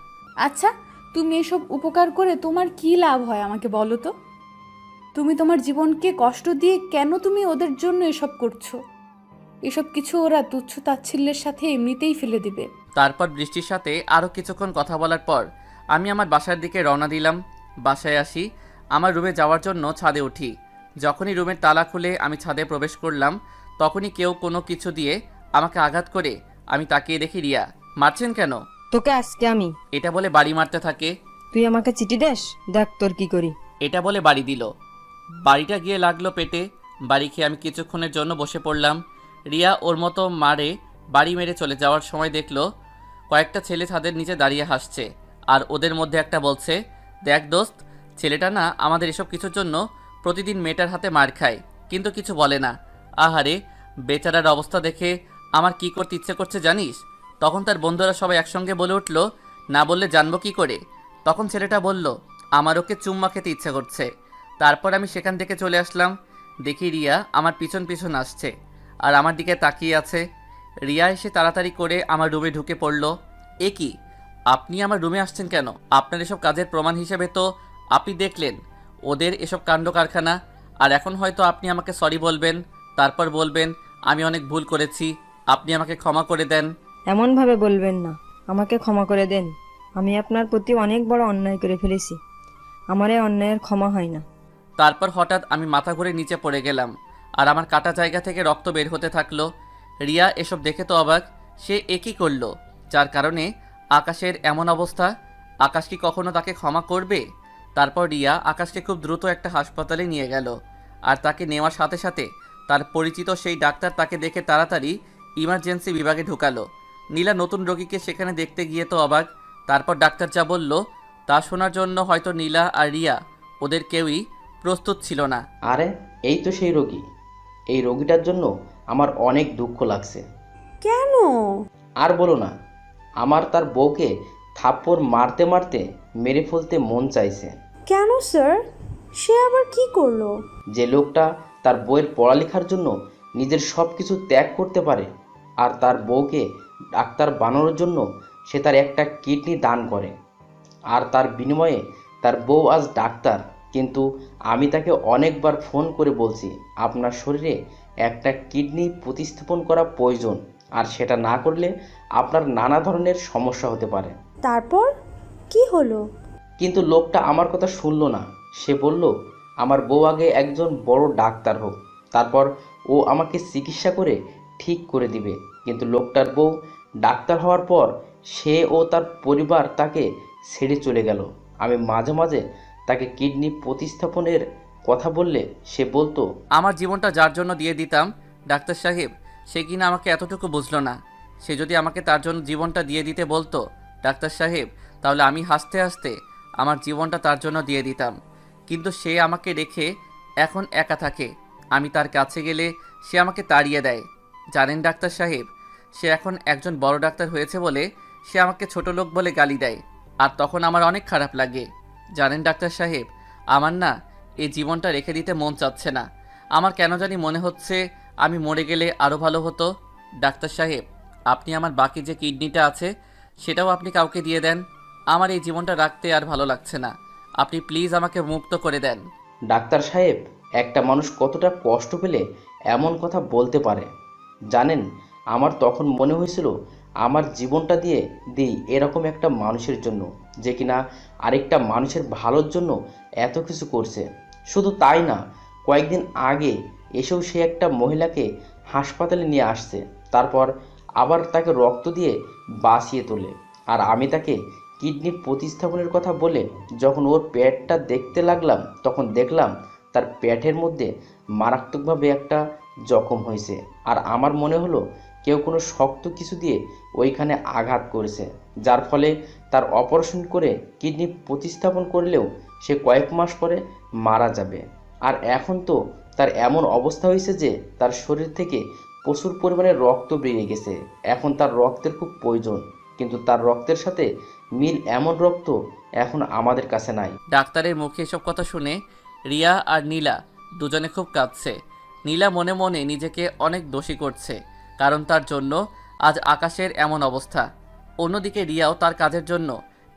আচ্ছা, তুমি এসব উপকার করে তোমার কি লাভ হয় আমাকে বলো তো? তুমি তোমার জীবনকে কষ্ট দিয়ে কেন তুমি ওদের জন্য এসব করছো? এসব কিছু ওরা তুচ্ছ তাচ্ছিল্যের সাথে এমনিতেই ফেলে দিবে। তারপর বৃষ্টির সাথে আরও কিছুক্ষণ কথা বলার পর আমি আমার বাসার দিকে রওনা দিলাম। বাসায় আসি, আমার রুমে যাওয়ার জন্য ছাদে উঠি। যখনই রুমের তালা খুলে আমি ছাদে প্রবেশ করলাম, তখনই কেউ কোনো কিছু দিয়ে আমাকে আঘাত করে আমি তাকিয়ে দেখি রিয়া। মারছেন কেন? তোকে আজকে আমি, এটা বলে বাড়ি মারতে থাকে। তুই আমাকে চিঠি দেস, দেখ তোর কি করি। এটা বলে বাড়ি দিল। বাড়িটা গিয়ে লাগলো পেটে। বাড়ি খেয়ে আমি কিছুক্ষণের জন্য বসে পড়লাম। রিয়া ওর মতো মারে বাড়ি মেরে চলে যাওয়ার সময় দেখলো কয়েকটা ছেলে ছাদের নিচে দাঁড়িয়ে হাসছে, আর ওদের মধ্যে একটা বলছে, দেখ দোস্ত, ছেলেটা না আমাদের এসব কিছুর জন্য প্রতিদিন মেয়েটার হাতে মার খায়, কিন্তু কিছু বলে না। আহারে, বেচারার অবস্থা দেখে আমার কি করতে ইচ্ছে করছে জানিস? তখন তার বন্ধুরা সবাই একসঙ্গে বলে উঠল, না বললে জানবো কি করে? তখন ছেলেটা বলল, আমার ওকে চুম্মা খেতে ইচ্ছে করছে। তারপর আমি সেখান থেকে চলে আসলাম। দেখি রিয়া আমার পিছন পিছন আসছে আর আমার দিকে তাকিয়ে আছে। রিয়া এসে তাড়াতাড়ি করে আমার রুমে ঢুকে পড়ল। এ কি, আপনি আমার রুমে আসছেন কেন? আপনার এসব কাজের প্রমাণ হিসেবে তো আপনি দেখলেন ওদের এসব কাণ্ড কারখানা, আর এখন হয়তো আপনি আমাকে সরি বলবেন, তারপর বলবেন আমি অনেক ভুল করেছি, আপনি আমাকে ক্ষমা করে দেন। এমনভাবে বলবেন না, আমাকে ক্ষমা করে দেন। আমি আপনার প্রতি অনেক বড় অন্যায় করে ফেলেছি, আমার এই অন্যায়ের ক্ষমা হয় না। তারপর হঠাৎ আমি মাথা ঘুরে নিচে পড়ে গেলাম, আর আমার কাটা জায়গা থেকে রক্ত বের হতে থাকলো। রিয়া এসব দেখে তো অবাক, সে একই করলো, যার কারণে আকাশের এমন অবস্থা। আকাশ কি কখনো তাকে ক্ষমা করবে? তারপর রিয়া আকাশকে খুব দ্রুত একটা হাসপাতালে নিয়ে গেল, আর তাকে নেওয়ার সাথে সাথে তার পরিচিত সেই ডাক্তার তাকে দেখে তাড়াতাড়ি ইমার্জেন্সি বিভাগে ঢুকালো। নীলা নতুন রোগীকে সেখানে দেখতে গিয়ে তো অবাক। তারপর ডাক্তার যা বলল তা শোনার জন্য হয়তো নীলা আর রিয়া ওদের কেউই প্রস্তুত ছিল না। আরে এই তো সেই রোগী। এই রোগীটার জন্য আমার অনেক দুঃখ লাগছে। কেন? আর বলো না, আমার তার বউকে থাপ্পড় মারতে মারতে মেরে ফেলতে মন চাইছে। কেন স্যার? সে আবার কি করলো? যে লোকটা তার বউয়ের পড়ালেখার জন্য নিজের সব কিছু ত্যাগ করতে পারে, আর তার বউকে ডাক্তার বানানোর জন্য সে তার একটা কিডনি দান করে, আর তার বিনিময়ে তার বউ আজ ডাক্তার। কিন্তু আমি তাকে অনেকবার ফোন করে বলছি আপনার শরীরে একটা কিডনি প্রতিস্থাপন করা প্রয়োজন, আর সেটা না করলে আপনার নানা ধরনের সমস্যা হতে পারে। তারপর কি হলো? কিন্তু লোকটা আমার কথা শুনলো না। সে বলল আমার বউ আগে একজন বড় ডাক্তার হোক, তারপর ও আমাকে চিকিৎসা করে ঠিক করে দিবে। কিন্তু লোকটার বউ ডাক্তার হওয়ার পর সে ও তার পরিবার তাকে ছেড়ে চলে গেল। আমি মাঝে মাঝে তাকে কিডনি প্রতিস্থাপনের কথা বললে সে বলতো আমার জীবনটা যার জন্য দিয়ে দিতাম ডাক্তার সাহেব, সে কিনা আমাকে এতটুকু বুঝলো না। সে যদি আমাকে তার জন্য জীবনটা দিয়ে দিতে বলতো ডাক্তার সাহেব, তাহলে আমি হাসতে হাসতে আমার জীবনটা তার জন্য দিয়ে দিতাম। কিন্তু সে আমাকে রেখে এখন একা থাকে। আমি তার কাছে গেলে সে আমাকে তাড়িয়ে দেয়। জানেন ডাক্তার সাহেব, সে এখন একজন বড় ডাক্তার হয়েছে বলে সে আমাকে ছোট লোক বলে গালি দেয়, আর তখন আমার অনেক খারাপ লাগে। জানেন ডাক্তার সাহেব, আমার না এই জীবনটা রেখে দিতে মন চাচ্ছে না। আমার কেন জানি মনে হচ্ছে আমি মরে গেলে আরও ভালো হতো। ডাক্তার সাহেব, আপনি আমার বাকি যে কিডনিটা আছে সেটাও আপনি কাউকে দিয়ে দেন। আমার এই জীবনটা রাখতে আর ভালো লাগছে না। আপনি প্লিজ আমাকে মুক্ত করে দেন। ডাক্তার সাহেব, একটা মানুষ কতটা কষ্ট পেলে এমন কথা বলতে পারে জানেন? আমার তখন মনে হয়েছিল আমার জীবনটা দিয়ে দিই এরকম একটা মানুষের জন্য, যে কিনা আরেকটা মানুষের ভালোর জন্য এত কিছু করছে। শুধু তাই না, কয়েকদিন আগে এসেও সে একটা মহিলাকে হাসপাতালে নিয়ে আসছে, তারপর আবার তাকে রক্ত দিয়ে বাঁচিয়ে তোলে। আর আমি তাকে কিডনি প্রতিস্থাপনের কথা বলে যখন ওর পেটটা দেখতে লাগলাম, তখন দেখলাম তার পেটের মধ্যে মারাত্মকভাবে একটা জখম হয়েছে। আর আমার মনে হলো কেউ কোনো শক্ত কিছু দিয়ে ওইখানে আঘাত করেছে, যার ফলে তার অপারেশন করে কিডনি প্রতিস্থাপন করলেও সে কয়েক মাস পরে মারা যাবে। আর এখন তো তার এমন অবস্থা হয়েছে যে তার শরীর থেকে প্রচুর পরিমাণে রক্ত বেরিয়ে গেছে। এখন তার রক্তের খুব প্রয়োজন, কিন্তু তার রক্তের সাথে মিল এমন রক্ত এখন আমাদের কাছে নাই। ডাক্তারের মুখে এসব কথা শুনে রিয়া আর নীলা দুজনে খুব কাঁদছে। নীলা মনে মনে নিজেকে অনেক দোষী করছে, কারণ তার জন্য আজ আকাশের এমন অবস্থা। অন্যদিকে রিয়াও তার কাজের জন্য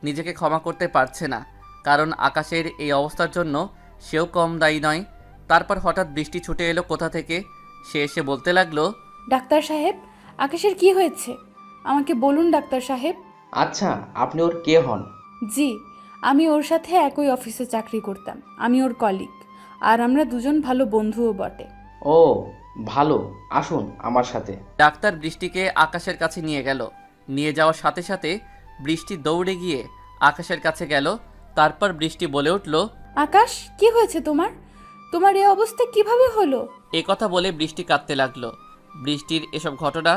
নিজেকে ক্ষমা করতে পারছে না, কারণ আকাশের এই অবস্থার জন্য সেও কম দায়ী নয়। তারপর হঠাৎ বৃষ্টি ছুটে এলো কোথা থেকে। সে এসে বলতে লাগলো, ডাক্তার সাহেব, আকাশের কি হয়েছে আমাকে বলুন ডাক্তার সাহেব। আচ্ছা, আপনি ওর কে হন? জি, আমি ওর সাথে একই অফিসে চাকরি করতাম। আমি ওর কলিগ, আর আমরা দুজন ভালো বন্ধুও বটে। ও ভালো, আসুন আমার সাথে। ডাক্তার বৃষ্টিকে আকাশের কাছে নিয়ে গেল। নিয়ে যাওয়ার সাথে সাথে বৃষ্টি দৌড়ে গিয়ে আকাশের কাছে গেল। তারপর বৃষ্টি বলে উঠল, আকাশ, কি হয়েছে তোমার? তোমার এই অবস্থা কিভাবে হলো? এ কথা বলে বৃষ্টি কাঁদতে লাগলো। বৃষ্টির এসব ঘটনা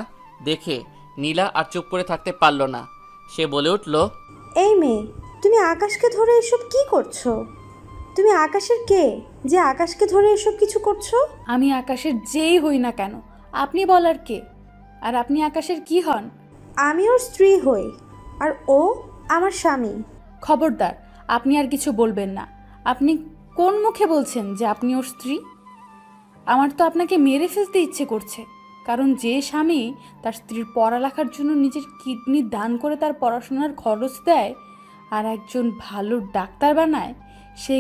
দেখে নীলা আর চুপ করে থাকতে পারল না। সে বলে উঠল, এই মেয়ে, তুমি আকাশকে ধরে এসব কি করছো? তুমি আকাশের কে যে আকাশকে ধরে এসব কিছু করছো? আমি আকাশের যেই হই না কেন, আপনি বলার কে? আর আপনি আকাশের কি হন? আমি ওর স্ত্রী হই, আর ও আমার স্বামী। খবরদার, আপনি আর কিছু বলবেন না। আপনি কোন মুখে বলছেন যে আপনি ওর স্ত্রী? আমার তো আপনাকে মেরে ফেলতে ইচ্ছে করছে, কারণ যে স্বামী তার স্ত্রীর পড়ালেখার জন্য নিজের কিডনি দান করে তার পড়াশোনার খরচ দেয় আর একজন ভালো ডাক্তার বানায়, সে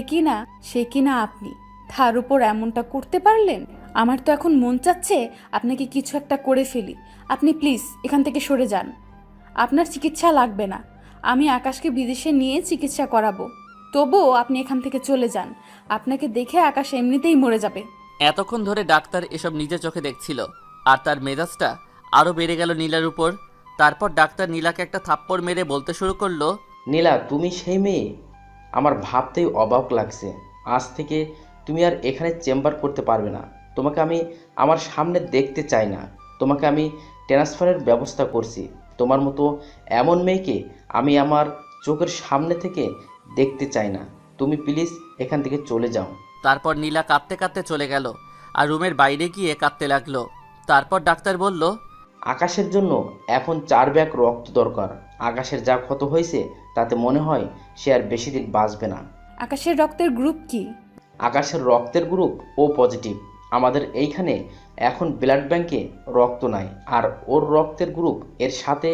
কিনা আপনি। তার উপর এমনটা করতে পারলেন? আমার তো এখন মন চাচ্ছে আপনাকে কিছু একটা করে ফেলি। আপনি প্লিজ এখান থেকে সরে যান। আপনার চিকিৎসা লাগবে না, আমি আকাশকে বিদেশে নিয়ে চিকিৎসা করাবো। তবুও আপনি এখান থেকে চলে যান। আপনাকে দেখে আকাশ এমনিতেই মরে যাবে। এতক্ষণ ধরে ডাক্তার এসব নিজের চোখে দেখছিল, আর তার মেজাজটা আরও বেড়ে গেল নীলার উপর। তারপর ডাক্তার নীলাকে একটা থাপ্পড় মেরে বলতে শুরু করলো, নীলা, তুমি সেই মেয়ে? আমার ভাবতেই অবাক লাগছে। আজ থেকে তুমি আর এখানে চেম্বার করতে পারবে না। তোমাকে আমি আমার সামনে দেখতে চাই না। তোমাকে আমি ট্রান্সফারের ব্যবস্থা করছি। তোমার মতো এমন মেয়েকে আমি আমার চোখের সামনে থেকে দেখতে চাই না। তুমি প্লিজ এখান থেকে চলে যাও। তারপর নীলা কাঁদতে কাঁদতে চলে গেল আর রুমের বাইরে গিয়ে কাঁদতে লাগলো। তারপর ডাক্তার বলল, আকাশের জন্য এখন 4 ব্যাগ রক্ত দরকার। আকাশের যা ক্ষত হয়েছে তাতে মনে হয় সে আর বেশি দিন বাঁচবে না। আকাশের রক্তের গ্রুপ কি? আকাশের রক্তের গ্রুপ ও পজিটিভ। আমাদের এইখানে এখন ব্লাড ব্যাংকে রক্ত নাই, আর ওর রক্তের গ্রুপ এর সাথে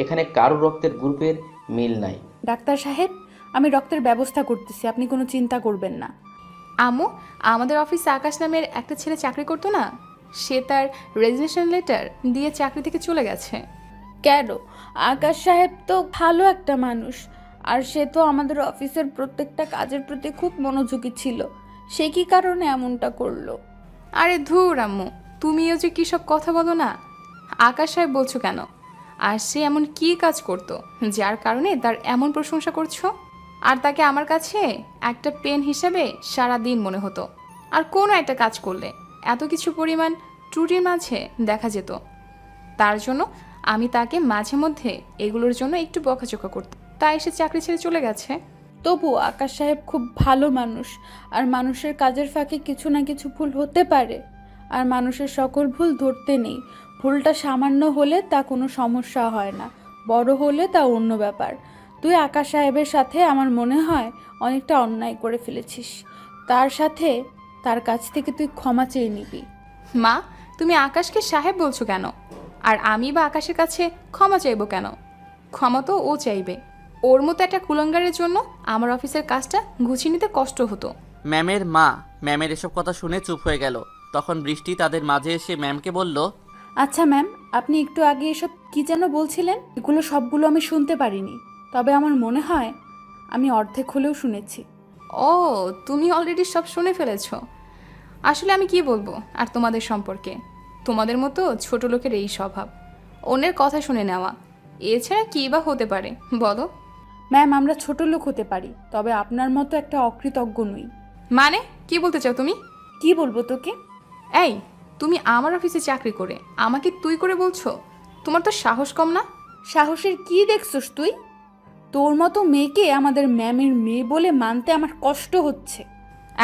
এখানে কারো রক্তের গ্রুপের মিল নাই। ডাক্তার সাহেব, আমি রক্তের ব্যবস্থা করতেছি, আপনি কোনো চিন্তা করবেন না। আম্মু, আমাদের অফিসে আকাশ নামের একটা ছেলে চাকরি করতো না, সে তার রেজিগনেশন লেটার দিয়ে চাকরি থেকে চলে গেছে। কেন? আকাশ সাহেব তো ভালো একটা মানুষ, আর সে তো আমাদের অফিসের প্রত্যেকটা কাজের প্রতি খুব মনোযোগী ছিল। সে কি কারণে এমনটা করলো? আরে ধুর আম্মু, তুমিও যে কী সব কথা বলো না। আকাশ সাহেব বলছো কেন? আর সে এমন কী কাজ করতো যার কারণে তার এমন প্রশংসা করছো? আর তাকে আমার কাছে একটা পেন হিসেবে সারা দিন মনে হতো। আর কোনো একটা কাজ করলে এত কিছু পরিমাণ ত্রুটির মাঝে দেখা যেত। তার জন্য আমি তাকে মাঝে মধ্যে এগুলোর জন্য একটু বকাঝকা করতাম, তাই সে চাকরি ছেড়ে চলে গেছে। তবু আকাশ সাহেব খুব ভালো মানুষ, আর মানুষের কাজের ফাঁকে কিছু না কিছু ভুল হতে পারে, আর মানুষের সকল ভুল ধরতে নেই। ভুলটা সামান্য হলে তা কোনো সমস্যা হয় না, বড় হলে তা অন্য ব্যাপার। তুই আকাশ সাহেবের সাথে আমার মনে হয় অনেকটা অন্যায় করে ফেলেছিস। তার কাছ থেকে তুই ক্ষমা চেয়ে নিবি। মা, তুমি আকাশকে সাহেব বলছো কেন? আর আমি বা আকাশের কাছে ক্ষমা চাইবো কেন? ক্ষমা তো ও চাইবে। ওর মতো একটা কুলঙ্গারের জন্য আমার অফিসের কাজটা গুছিয়ে নিতে কষ্ট হতো। ম্যামের এসব কথা শুনে চুপ হয়ে গেল। তখন বৃষ্টি তাদের মাঝে এসে ম্যামকে বলল, আচ্ছা ম্যাম, আপনি একটু আগে এসব কি যেন বলছিলেন? এগুলো সবগুলো আমি শুনতে পারিনি, তবে আমার মনে হয় আমি অর্ধেক হলেও শুনেছি। ও, তুমি অলরেডি সব শুনে ফেলেছো। আসলে আমি কি বলবো আর তোমাদের সম্পর্কে? তোমাদের মতো ছোট লোকের এই স্বভাব, অন্যের কথা শুনে নেওয়া, এছাড়া কী বা হতে পারে বলো? ম্যাম, আমরা ছোট লোক হতে পারি, তবে আপনার মতো একটা অকৃতজ্ঞ নই। মানে কি বলতে চাও তুমি? কি বলবো তোকে? এই, তুমি আমার অফিসে চাকরি করে আমাকে তুই করে বলছো? তোমার তো সাহস কম না? সাহসের কি দেখছস তুই? তোর মতো মেয়েকে আমাদের ম্যামের মেয়ে বলে মানতে আমার কষ্ট হচ্ছে।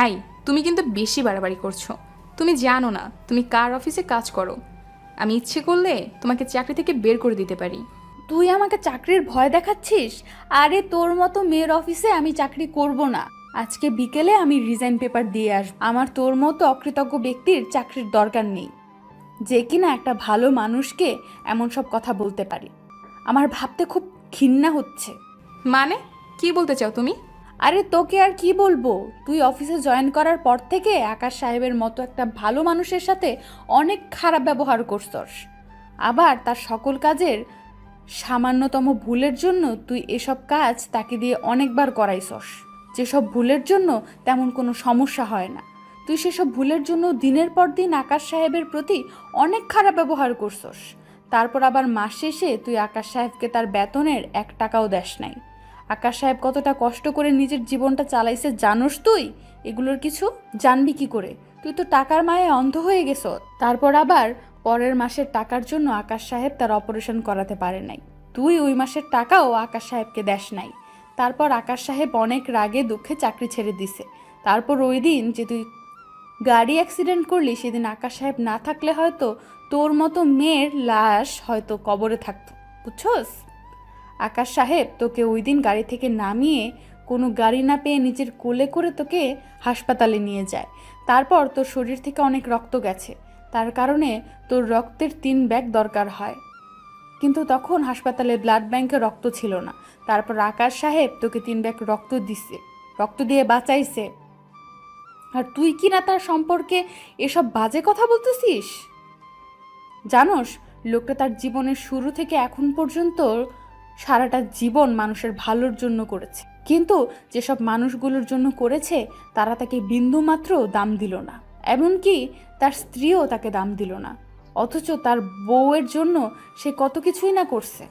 এই, তুমি কিন্তু বেশি বাড়াবাড়ি করছো। তুমি জানো না তুমি কার অফিসে কাজ করো। আমি ইচ্ছে করলে তোমাকে চাকরি থেকে বের করে দিতে পারি। তুই আমাকে চাকরির ভয় দেখাচ্ছিস? আরে তোর মতো মেয়ের অফিসে আমি চাকরি করব না। আজকে বিকেলে আমি রিজাইন পেপার দিয়ে আসবো। আমার তোর মতো অকৃতজ্ঞ ব্যক্তির চাকরির দরকার নেই, যে কিনা একটা ভালো মানুষকে এমন সব কথা বলতে পারি। আমার ভাবতে খুব ঘৃণা হচ্ছে। মানে কি বলতে চাও তুমি? আরে তোকে আর কি বলবো, তুই অফিসে জয়েন করার পর থেকে আকাশ সাহেবের মতো একটা ভালো মানুষের সাথে অনেক খারাপ ব্যবহার করছস। আবার তার সকল কাজের সামান্যতম ভুলের জন্য তুই এসব কাজ তাকে দিয়ে অনেকবার করাইছস। যেসব ভুলের জন্য তেমন কোনো সমস্যা হয় না, তুই সেসব ভুলের জন্য দিনের পর দিন আকাশ সাহেবের প্রতি অনেক খারাপ ব্যবহার করছস। তারপর আবার মাস শেষে তুই আকাশ সাহেবকে তার বেতনের 1 টাকাও দেস নাই। আকাশ সাহেব কতটা কষ্ট করে নিজের জীবনটা চালাইছে জানোস তুই? এগুলোর কিছু জানবি কি করে? তুই তো টাকার মায়ে অন্ধ হয়ে গেছ। তারপর আবার পরের মাসের টাকার জন্য আকাশ সাহেব তার অপারেশন করাতে পারে নাই। তুই ওই মাসের টাকাও আকাশ সাহেবকে দেস নাই। তারপর আকাশ সাহেব অনেক রাগে দুঃখে চাকরি ছেড়ে দিছে। তারপর ওই দিন যে তুই গাড়ি অ্যাক্সিডেন্ট করলি, সেদিন আকাশ সাহেব না থাকলে হয়তো তোর মতো মেয়ের লাশ হয়তো কবরে থাকতো, বুঝছস? আকাশ সাহেব তোকে ওই দিন গাড়ি থেকে নামিয়ে কোনো গাড়ি না পেয়ে নিজের কোলে করে তোকে হাসপাতালে নিয়ে যায়। তারপর তোর শরীর থেকে অনেক রক্ত গেছে, তার কারণে তোর রক্তের 3 ব্যাগ দরকার হয়, কিন্তু তখন হাসপাতালে ব্লাড ব্যাংকে রক্ত ছিল না। তারপর আকাশ সাহেব তোকে 3 ব্যাগ রক্ত দিছে, রক্ত দিয়ে বাঁচাইছে। আর তুই কি না তার সম্পর্কে এসব বাজে কথা বলতেছিস? জানোস, লোকটা তার জীবনের শুরু থেকে এখন পর্যন্ত সারাটা জীবন মানুষের ভালোর জন্য করেছে, কিন্তু যেসব মানুষগুলোর জন্য করেছে তারা তাকে বিন্দুমাত্র দাম দিল না, এমনকি তার স্ত্রীও তাকে দাম দিল না। অথচ তার বউয়ের জন্য সে কত কিছুই না করছে।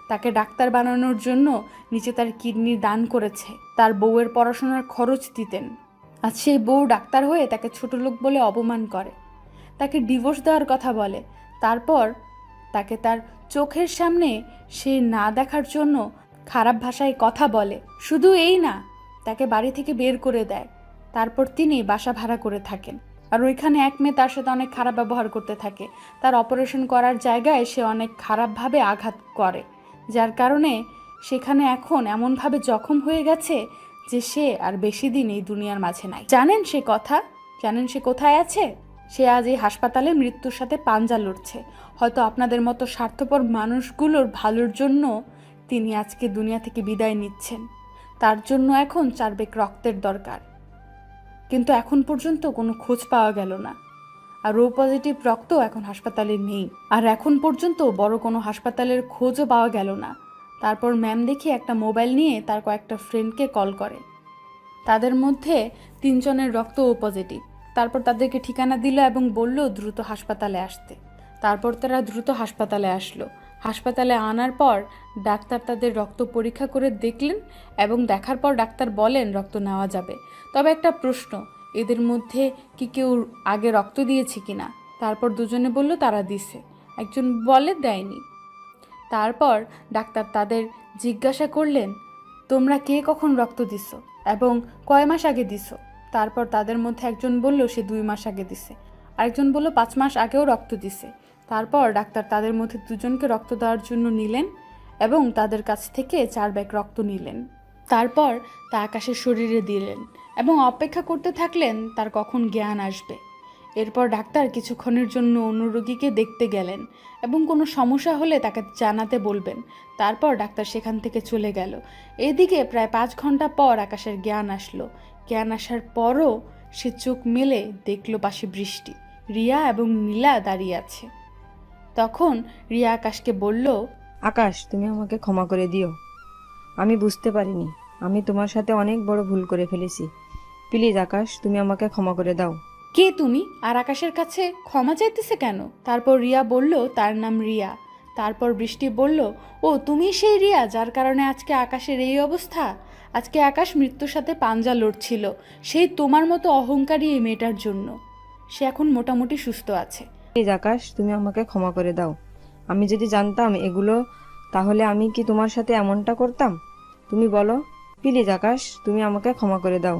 তাকে ডাক্তার বানানোর জন্য নিচে তার কিডনি দান করেছে, তার বউয়ের পড়াশোনার খরচ দিতেন। আজ সেই বউ ডাক্তার হয়ে তাকে ছোট লোক বলে অপমান করে, তাকে ডিভোর্স দেওয়ার কথা বলে, তারপর তাকে তার চোখের সামনে সে না দেখার জন্য খারাপ ভাষায় কথা বলে। শুধু এই না, তাকে বাড়ি থেকে বের করে দেয়। তারপর তিনি বাসা ভাড়া করে থাকেন। আর ওইখানে এক মেয়ে তার সাথে অনেক খারাপ ব্যবহার করতে থাকে। তার অপারেশন করার জায়গায় সে অনেক খারাপভাবে আঘাত করে, যার কারণে সেখানে এখন এমনভাবে জখম হয়ে গেছে যে সে আর বেশি দিন এই দুনিয়ার মাঝে নাই। জানেন সে কথা? জানেন সে কোথায় আছে? সে আজ এই হাসপাতালে মৃত্যুর সাথে পাঞ্জা লড়ছে। হয়তো আপনাদের মতো স্বার্থপর মানুষগুলোর ভালোর জন্য তিনি আজকে দুনিয়া থেকে বিদায় নিচ্ছেন। তার জন্য এখন 4 ব্যাগ রক্তের দরকার, কিন্তু এখন পর্যন্ত কোনো খোঁজ পাওয়া গেল না। আর ও পজিটিভ রক্ত এখন হাসপাতালে নেই, আর এখন পর্যন্ত বড় কোনো হাসপাতালের খোঁজও পাওয়া গেল না। তারপর ম্যাম দেখি একটা মোবাইল নিয়ে তার কয়েকটা ফ্রেন্ডকে কল করে। তাদের মধ্যে 3 জনের রক্ত ও পজিটিভ। তারপর তাদেরকে ঠিকানা দিল এবং বলল দ্রুত হাসপাতালে আসতে। তারপর তারা দ্রুত হাসপাতালে আসলো। হাসপাতালে আনার পর ডাক্তার তাদের রক্ত পরীক্ষা করে দেখলেন এবং দেখার পর ডাক্তার বলেন রক্ত নেওয়া যাবে। তবে একটা প্রশ্ন, এদের মধ্যে কি কেউ আগে রক্ত দিয়েছে কিনা? তারপর দুজনে বলল তারা দিছে, একজন বলে দেয়নি। তারপর ডাক্তার তাদের জিজ্ঞাসা করলেন, তোমরা কে কখন রক্ত দিছো এবং কয় মাস আগে দিছো? তারপর তাদের মধ্যে একজন বলল সে 2 মাস আগে দিছে, আরেকজন বলল 5 মাস আগেও রক্ত দিছে। তারপর ডাক্তার তাদের মধ্যে 2 জনকে রক্ত দেওয়ার জন্য নিলেন এবং তাদের কাছ থেকে 4 ব্যাগ রক্ত নিলেন। তারপর তা আকাশের শরীরে দিলেন এবং অপেক্ষা করতে থাকলেন তার কখন জ্ঞান আসবে। এরপর ডাক্তার কিছুক্ষণের জন্য অন্য রোগীকে দেখতে গেলেন এবং কোনো সমস্যা হলে তাকে জানাতে বলবেন। তারপর ডাক্তার সেখান থেকে চলে গেল। এদিকে প্রায় 5 ঘন্টা পর আকাশের জ্ঞান আসলো। জ্ঞান আসার পরও সে চোখ মেলে দেখল পাশে বৃষ্টি, রিয়া এবং নীলা দাঁড়িয়ে আছে। তখন রিয়া আকাশকে বলল, আকাশ, তুমি আমাকে ক্ষমা করে দিও। আমি বুঝতে পারিনি, আমি তোমার সাথে অনেক বড় ভুল করে ফেলেছি। প্লিজ আকাশ, তুমি আমাকে ক্ষমা করে দাও। কে তুমি? আর আকাশের কাছে ক্ষমা চাইতেছে কেন? তারপর রিয়া বলল তার নাম রিয়া। তারপর বৃষ্টি বলল, ও তুমি সেই রিয়া যার কারণে আজকে আকাশের এই অবস্থা? আজকে আকাশ মৃত্যুর সাথে পাঞ্জা লড়ছিল সেই তোমার মতো অহংকারী এই মেয়েটার জন্য। সে এখন মোটামুটি সুস্থ আছে। প্লিজ আকাশ, তুমি আমাকে ক্ষমা করে দাও। আমি যদি জানতাম এগুলো, তাহলে আমি কি তোমার সাথে এমনটা করতাম? তুমি বলো। প্লিজ আকাশ, তুমি আমাকে ক্ষমা করে দাও,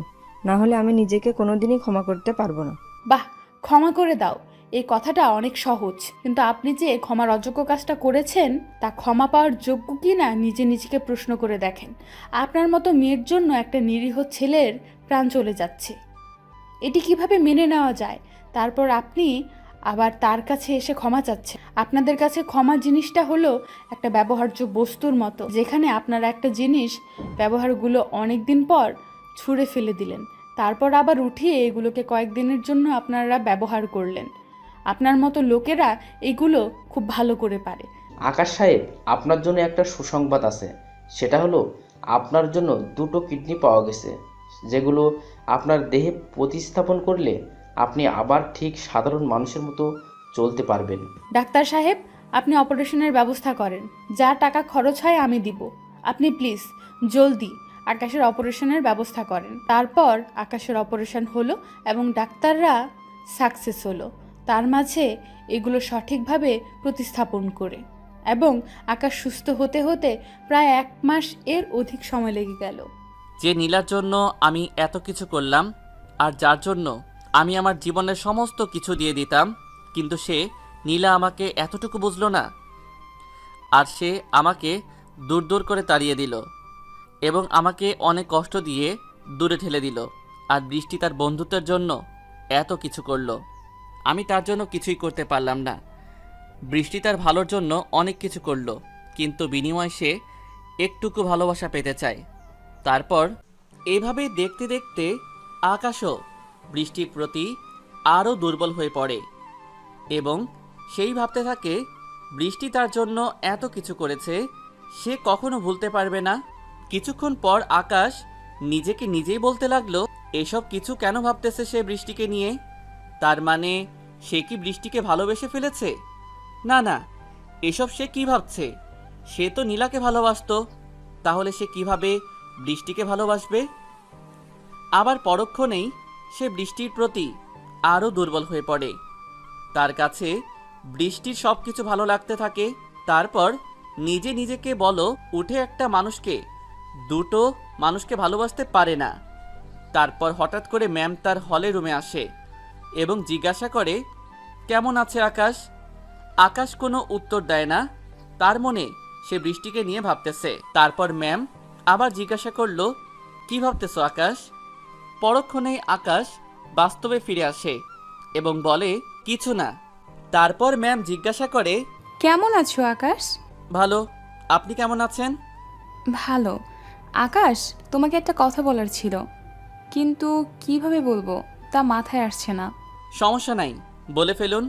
না হলে আমি নিজেকে কোনোদিনই ক্ষমা করতে পারবো না। বাহ, ক্ষমা করে দাও, এই কথাটা অনেক সহজ, কিন্তু আপনি যে ক্ষমার অযোগ্য কাজটা করেছেন তা ক্ষমা পাওয়ার যোগ্য কি না নিজেকে প্রশ্ন করে দেখেন। আপনার মতো মেয়ের জন্য একটা নিরীহ ছেলের প্রাণ চলে যাচ্ছে, এটি কিভাবে মেনে নেওয়া যায়? তারপর আপনি আবার তার কাছে এসে ক্ষমা চাচ্ছেন। আপনাদের কাছে ক্ষমা জিনিসটা হলো একটা ব্যবহার্য বস্তুর মতো, যেখানে আপনারা একটা জিনিস ব্যবহারগুলো অনেক দিন পর ছুঁড়ে ফেলে দিলেন, তারপর আবার উঠিয়ে এগুলোকে কয়েকদিনের জন্য আপনারা ব্যবহার করলেন। আপনার মতো লোকেরা এগুলো খুব ভালো করে পারে। আকাশ সাহেব, আপনার জন্য একটা সুসংবাদ আছে। সেটা হলো আপনার জন্য 2টো কিডনি পাওয়া গেছে, যেগুলো আপনার দেহে প্রতিস্থাপন করলে আপনি আবার ঠিক সাধারণ মানুষের মতো চলতে পারবেন। ডাক্তার সাহেব, আপনি অপারেশনের ব্যবস্থা করেন, যা টাকা খরচ হয় আমি দিব। আপনি প্লিজ জলদি আকাশের অপারেশনের ব্যবস্থা করেন। তারপর আকাশের অপারেশন হলো এবং ডাক্তাররা সাকসেস হলো তার মাঝে এগুলো সঠিকভাবে প্রতিস্থাপন করে, এবং আকাশ সুস্থ হতে হতে প্রায় 1 মাস এর অধিক সময় লেগে গেল। যে নীলার জন্য আমি এত কিছু করলাম আর যার জন্য আমি আমার জীবনের সমস্ত কিছু দিয়ে দিতাম, কিন্তু সে নীলা আমাকে এতটুকু বুঝলো না, আর সে আমাকে দূর দূর করে তাড়িয়ে দিল এবং আমাকে অনেক কষ্ট দিয়ে দূরে ঠেলে দিল। আর বৃষ্টি তার বন্ধুত্বের জন্য এত কিছু করলো, আমি তার জন্য কিছুই করতে পারলাম না। বৃষ্টি তার ভালোর জন্য অনেক কিছু করলো, কিন্তু বিনিময়ে সে একটুকু ভালোবাসা পেতে চায়। তারপর এইভাবেই দেখতে দেখতে আকাশও বৃষ্টির প্রতি আরও দুর্বল হয়ে পড়ে এবং সেই ভাবতে থাকে বৃষ্টি তার জন্য এত কিছু করেছে, সে কখনো ভুলতে পারবে না। কিছুক্ষণ পর আকাশ নিজেকে নিজেই বলতে লাগলো, এসব কিছু কেন ভাবতেছে সে বৃষ্টিকে নিয়ে? তার মানে সে কি বৃষ্টিকে ভালোবেসে ফেলেছে? না না, এসব সে কি ভাবছে? সে তো নীলাকে ভালোবাসতো, তাহলে সে কিভাবে বৃষ্টিকে ভালোবাসবে? আবার পরক্ষণেই সে বৃষ্টির প্রতি আরও দুর্বল হয়ে পড়ে। তার কাছে বৃষ্টির সব কিছু ভালো লাগতে থাকে। তারপর নিজেকে বলো, উঠে একটা মানুষকে 2টো মানুষকে ভালোবাসতে পারে না। তারপর হঠাৎ করে ম্যাম তার হলে রুমে আসে এবং জিজ্ঞাসা করে, কেমন আছে আকাশ? আকাশ কোনো উত্তর দেয় না, তার মনে সে বৃষ্টিকে নিয়ে ভাবতেছে। তারপর ম্যাম আবার জিজ্ঞাসা করলো, কি ভাবতেছো আকাশ? পরক্ষণেই আকাশ বাস্তবে ফিরে আসে এবং বলে, কিছু না। তারপর ম্যাম জিজ্ঞাসা করে, কেমন আছো আকাশ? ভালো, আপনি কেমন আছেন? ভালো। আকাশ, তোমাকে একটা কথা বলার ছিল, কিন্তু কিভাবে বলবো তা মাথায় আসছে না। সমস্যা নাই, বলে ফেলুন।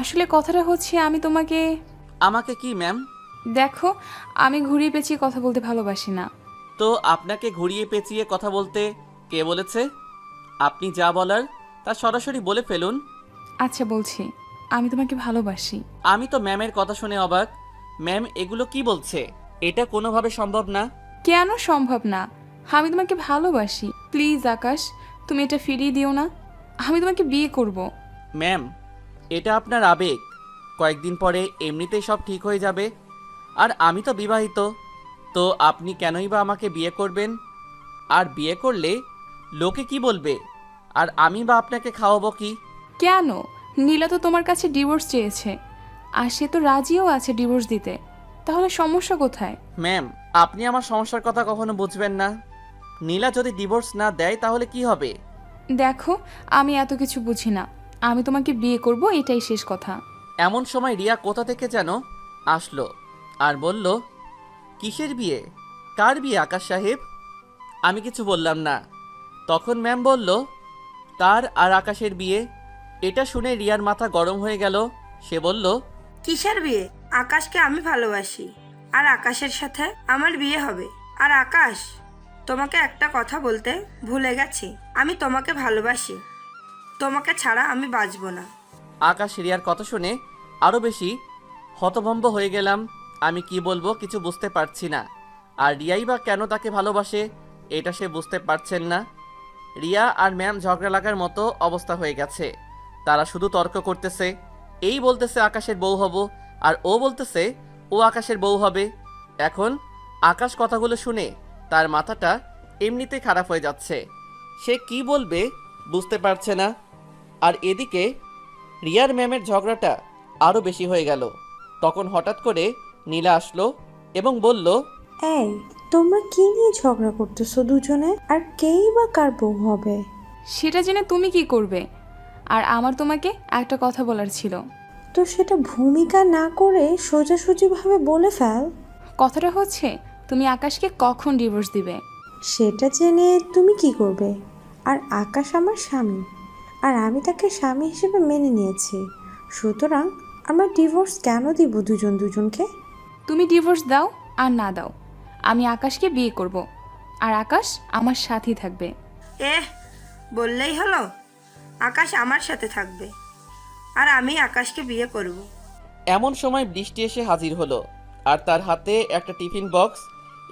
আসলে কথাটা হচ্ছে আমি তোমাকে... আমাকে কি ম্যাম? দেখো, আমি ঘুরিয়ে পেঁচিয়ে কথা বলতে ভালোবাসি না। তো আপনাকে ঘুরিয়ে পেঁচিয়ে কথা বলতে কে বলেছে? আপনি যা বলার তা সরাসরি বলে ফেলুন। আচ্ছা বলছি, আমি তোমাকে ভালোবাসি। আমি তো ম্যামের কথা শুনে অবাক। ম্যাম এগুলো কি বলছে? এটা কোনোভাবে সম্ভব না। কেন সম্ভব না? আমি তোমাকে ভালোবাসি। প্লিজ আকাশ, তুমি এটা ফিরিয়ে দিও না। আমি তোমাকে বিয়ে করব। ম্যাম, এটা আপনার আবেগ, কয়েকদিন পরে এমনিতেই সব ঠিক হয়ে যাবে। আর আমি তো বিবাহিত, তো আপনি কেনই বা আমাকে বিয়ে করবেন? আর বিয়ে করলে লোকে কি বলবে? আর আমি বা আপনাকে খাওয়াবো কি? কেন? নীলা তো তোমার কাছে ডিভোর্স চেয়েছে, আর সে তো রাজিও আছে ডিভোর্স দিতে। তাহলে সমস্যা কোথায়? ম্যাম, আপনি আমার সমস্যার কথা কখনো বুঝবেন না। নীলা যদি ডিভোর্স না দেয় তাহলে কি হবে? দেখো, আমি এত কিছু বুঝি না। আমি তোমাকে বিয়ে করব, এটাই শেষ কথা। এমন সময় রিয়া কোথা থেকে যেন আসলো আর বলল, কিসের বিয়ে? কার বিয়ে আকাশ সাহেব? আমি কিছু বললাম না। তখন ম্যাম বলল, তার আর আকাশের বিয়ে। এটা শুনে রিয়ার মাথা গরম হয়ে গেল। সে বলল, কিসের বিয়ে? আকাশকে আমি ভালোবাসি, আর আকাশের সাথে আমার বিয়ে হবে। আর আকাশ, তোমাকে একটা কথা বলতে ভুলে গেছি, আমি তোমাকে ভালোবাসি। তোমাকে ছাড়া আমি বাঁচবো না। আকাশ রিয়ার কথা শুনে আরও বেশি হতভম্ব হয়ে গেলাম। আমি কি বলবো কিছু বুঝতে পারছি না। আর রিয়াই বা কেন তাকে ভালোবাসে এটা সে বুঝতে পারছেন না। রিয়া আর ম্যাম ঝগড়া লাগার মতো অবস্থা হয়ে গেছে। তারা শুধু তর্ক করতেছে। এই বলতেছে আকাশের বউ হব, আর ও বলতেছে ও আকাশের বউ হবে। এখন আকাশ কথাগুলো শুনে তার মাথাটা এমনিতেই খারাপ হয়ে যাচ্ছে। সে কি বলবে বুঝতে পারছে না। আর এদিকে রিয়ার ম্যামের ঝগড়াটা আরও বেশি হয়ে গেল। তখন হঠাৎ করে নীলা আসলো এবং বলল, এই, তোমরা কি নিয়ে ঝগড়া করতেছো দুজনে? আর কেই বা কার বউ হবে? সেটা জেনে তুমি কি করবে? আর আমার তোমাকে একটা কথা বলার ছিল। তো সেটা ভূমিকা না করে সোজাসুজিভাবে বলে ফেল। কথাটা হচ্ছে, তুমি আকাশকে কখন ডিভোর্স দিবে? সেটা জেনে তুমি কি করবে? আর আকাশ আমার স্বামী, আর আমি তাকে স্বামী হিসেবে মেনে নিয়েছি। সুতরাং আমরা ডিভোর্স কেন দিব দুজন দুজনকে? তুমি ডিভোর্স দাও আর না দাও, আমি আকাশকে বিয়ে করব, আর আকাশ আমার সাথেই থাকবে। বললেই হলো? আকাশ আমার সাথে থাকবে, আর আমি আকাশকে বিয়ে করব। এমন সময় বৃষ্টি এসে হাজির হলো আর তার হাতে একটা টিফিন বক্স।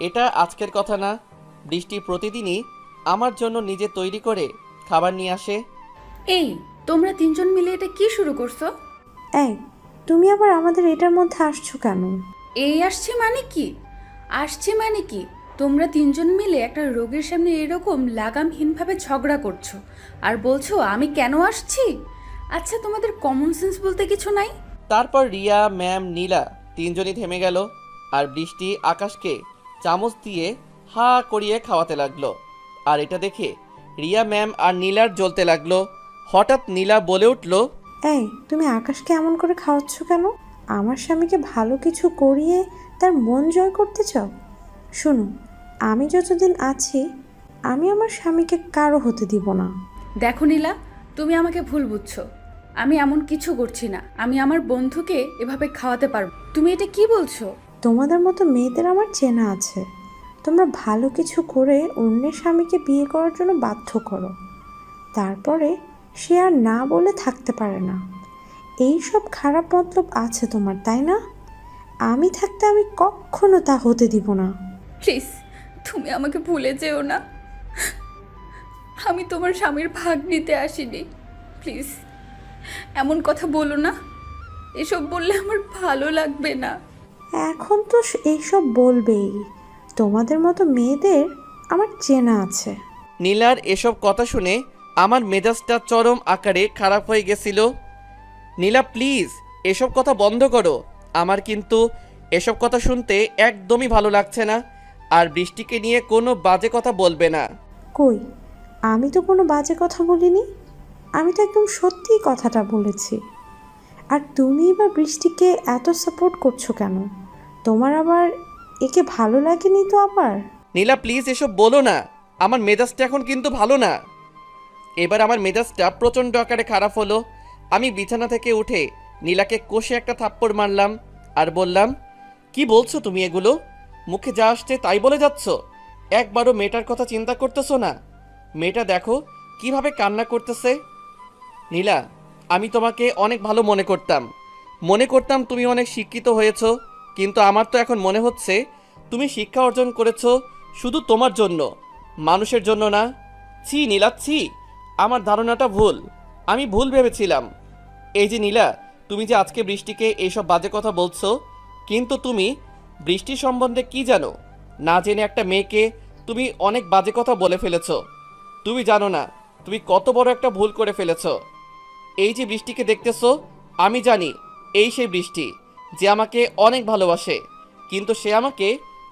এটা আজকের কথা না, বৃষ্টি প্রতিদিনই আমার জন্য নিজে তৈরি করে খাবার নিয়ে আসে। এই, তোমরা তিনজন মিলে এটা কি শুরু করছো? এই, তুমি আবার আমাদের এটার মধ্যে আসছো কেন? এই আসছে মানে কি? আসছে মানে কি? তোমরা তিনজন মিলে একটা রোগের সামনে এরকম লাগামহীনভাবে ঝগড়া করছো, আর বলছো আমি কেন আসছি? আচ্ছা, তোমাদের কমন সেন্স বলতে কিছু নাই? তারপর রিয়া, ম্যাম, নীলা তিনজনই থেমে গেল আর বৃষ্টি আকাশকে চামচ দিয়ে হা করিয়ে খাওয়াতে লাগলো। আর এটা দেখে রিয়া, ম্যাম আর নীলার জ্বলতে লাগলো। হঠাৎ নীলা বলে উঠল, এই, তুমি আকাশকে এমন করে খাওয়াচ্ছ কেন? আমার স্বামীকে ভালো কিছু করিয়ে তার মন জয় করতে চাও? শুনো, আমি যতদিন আছি আমি আমার স্বামীকে কারো হতে দিব না। দেখো নীলা, তুমি আমাকে ভুল বুঝছো। আমি এমন কিছু করছি না। আমি আমার বন্ধুকে এভাবে খাওয়াতে পারবো। তুমি এটা কি বলছো? তোমাদের মতো মেয়েদের আমার চেনা আছে। তোমরা ভালো কিছু করে অন্যের স্বামীকে বিয়ে করার জন্য বাধ্য করো, তারপরে সে আর না বলে থাকতে পারে না। এই সব খারাপ মতলব আছে তোমার, তাই না? আমি থাকতে আমি কখনো তা হতে দিব না। প্লিজ, তুমি আমাকে ভুলে যেও না। আমি তোমার স্বামীর ভাগ নিতে আসিনি। প্লিজ, এমন কথা বলো না। এসব বললে আমার ভালো লাগবে না। এখন তো এইসব বলবেই। তোমাদের মতো মেয়েদের আমার চেনা আছে। নীলার এসব কথা শুনে আমার মেজাজটা চরম আকারে খারাপ হয়ে গেছিল। নীলা প্লিজ এসব কথা বন্ধ করো, আমার কিন্তু এসব কথা শুনতে একদমই ভালো লাগছে না। আর বৃষ্টিকে নিয়ে কোনো বাজে কথা বলবে না। কই, আমি তো কোনো বাজে কথা বলিনি, আমি তো একদম সত্যিই কথাটা বলেছি। আর তুমি এবার বৃষ্টিকে এত সাপোর্ট করছো কেন? তোমার আবার একে ভালো লাগেনি তো আবার? নীলা প্লিজ এসব বলো না, আমার মেজাজটা এখন কিন্তু ভালো না। এবার আমার মেজাজটা প্রচণ্ড আকারে খারাপ হলো। আমি বিছানা থেকে উঠে নীলাকে কষে একটা থাপ্পড় মারলাম আর বললাম, কি বলছো তুমি এগুলো? মুখে যা আসছে তাই বলে যাচ্ছ? একবারও মেয়েটার কথা চিন্তা করতেছো না? মেয়েটা দেখো কিভাবে কান্না করতেছে। নীলা, আমি তোমাকে অনেক ভালো মনে করতাম তুমি অনেক শিক্ষিত হয়েছো, কিন্তু আমার তো এখন মনে হচ্ছে তুমি শিক্ষা অর্জন করেছো শুধু তোমার জন্য, মানুষের জন্য না। ছি নীলা, ছি, আমার ধারণাটা ভুল, আমি ভুল ভেবেছিলাম। এই যে নীলা, তুমি যে আজকে বৃষ্টিকে এইসব বাজে কথা বলছো, কিন্তু তুমি বৃষ্টি সম্বন্ধে কি জানো? না জেনে একটা মেয়েকে তুমি অনেক বাজে কথা বলে ফেলেছো। তুমি জানো না তুমি কত বড় একটা ভুল করে ফেলেছো। এই যে বৃষ্টিকে দেখতেছো, আমি জানি এই সেই বৃষ্টি যে আমাকে অনেক ভালোবাসে, কিন্তু সে আমাকে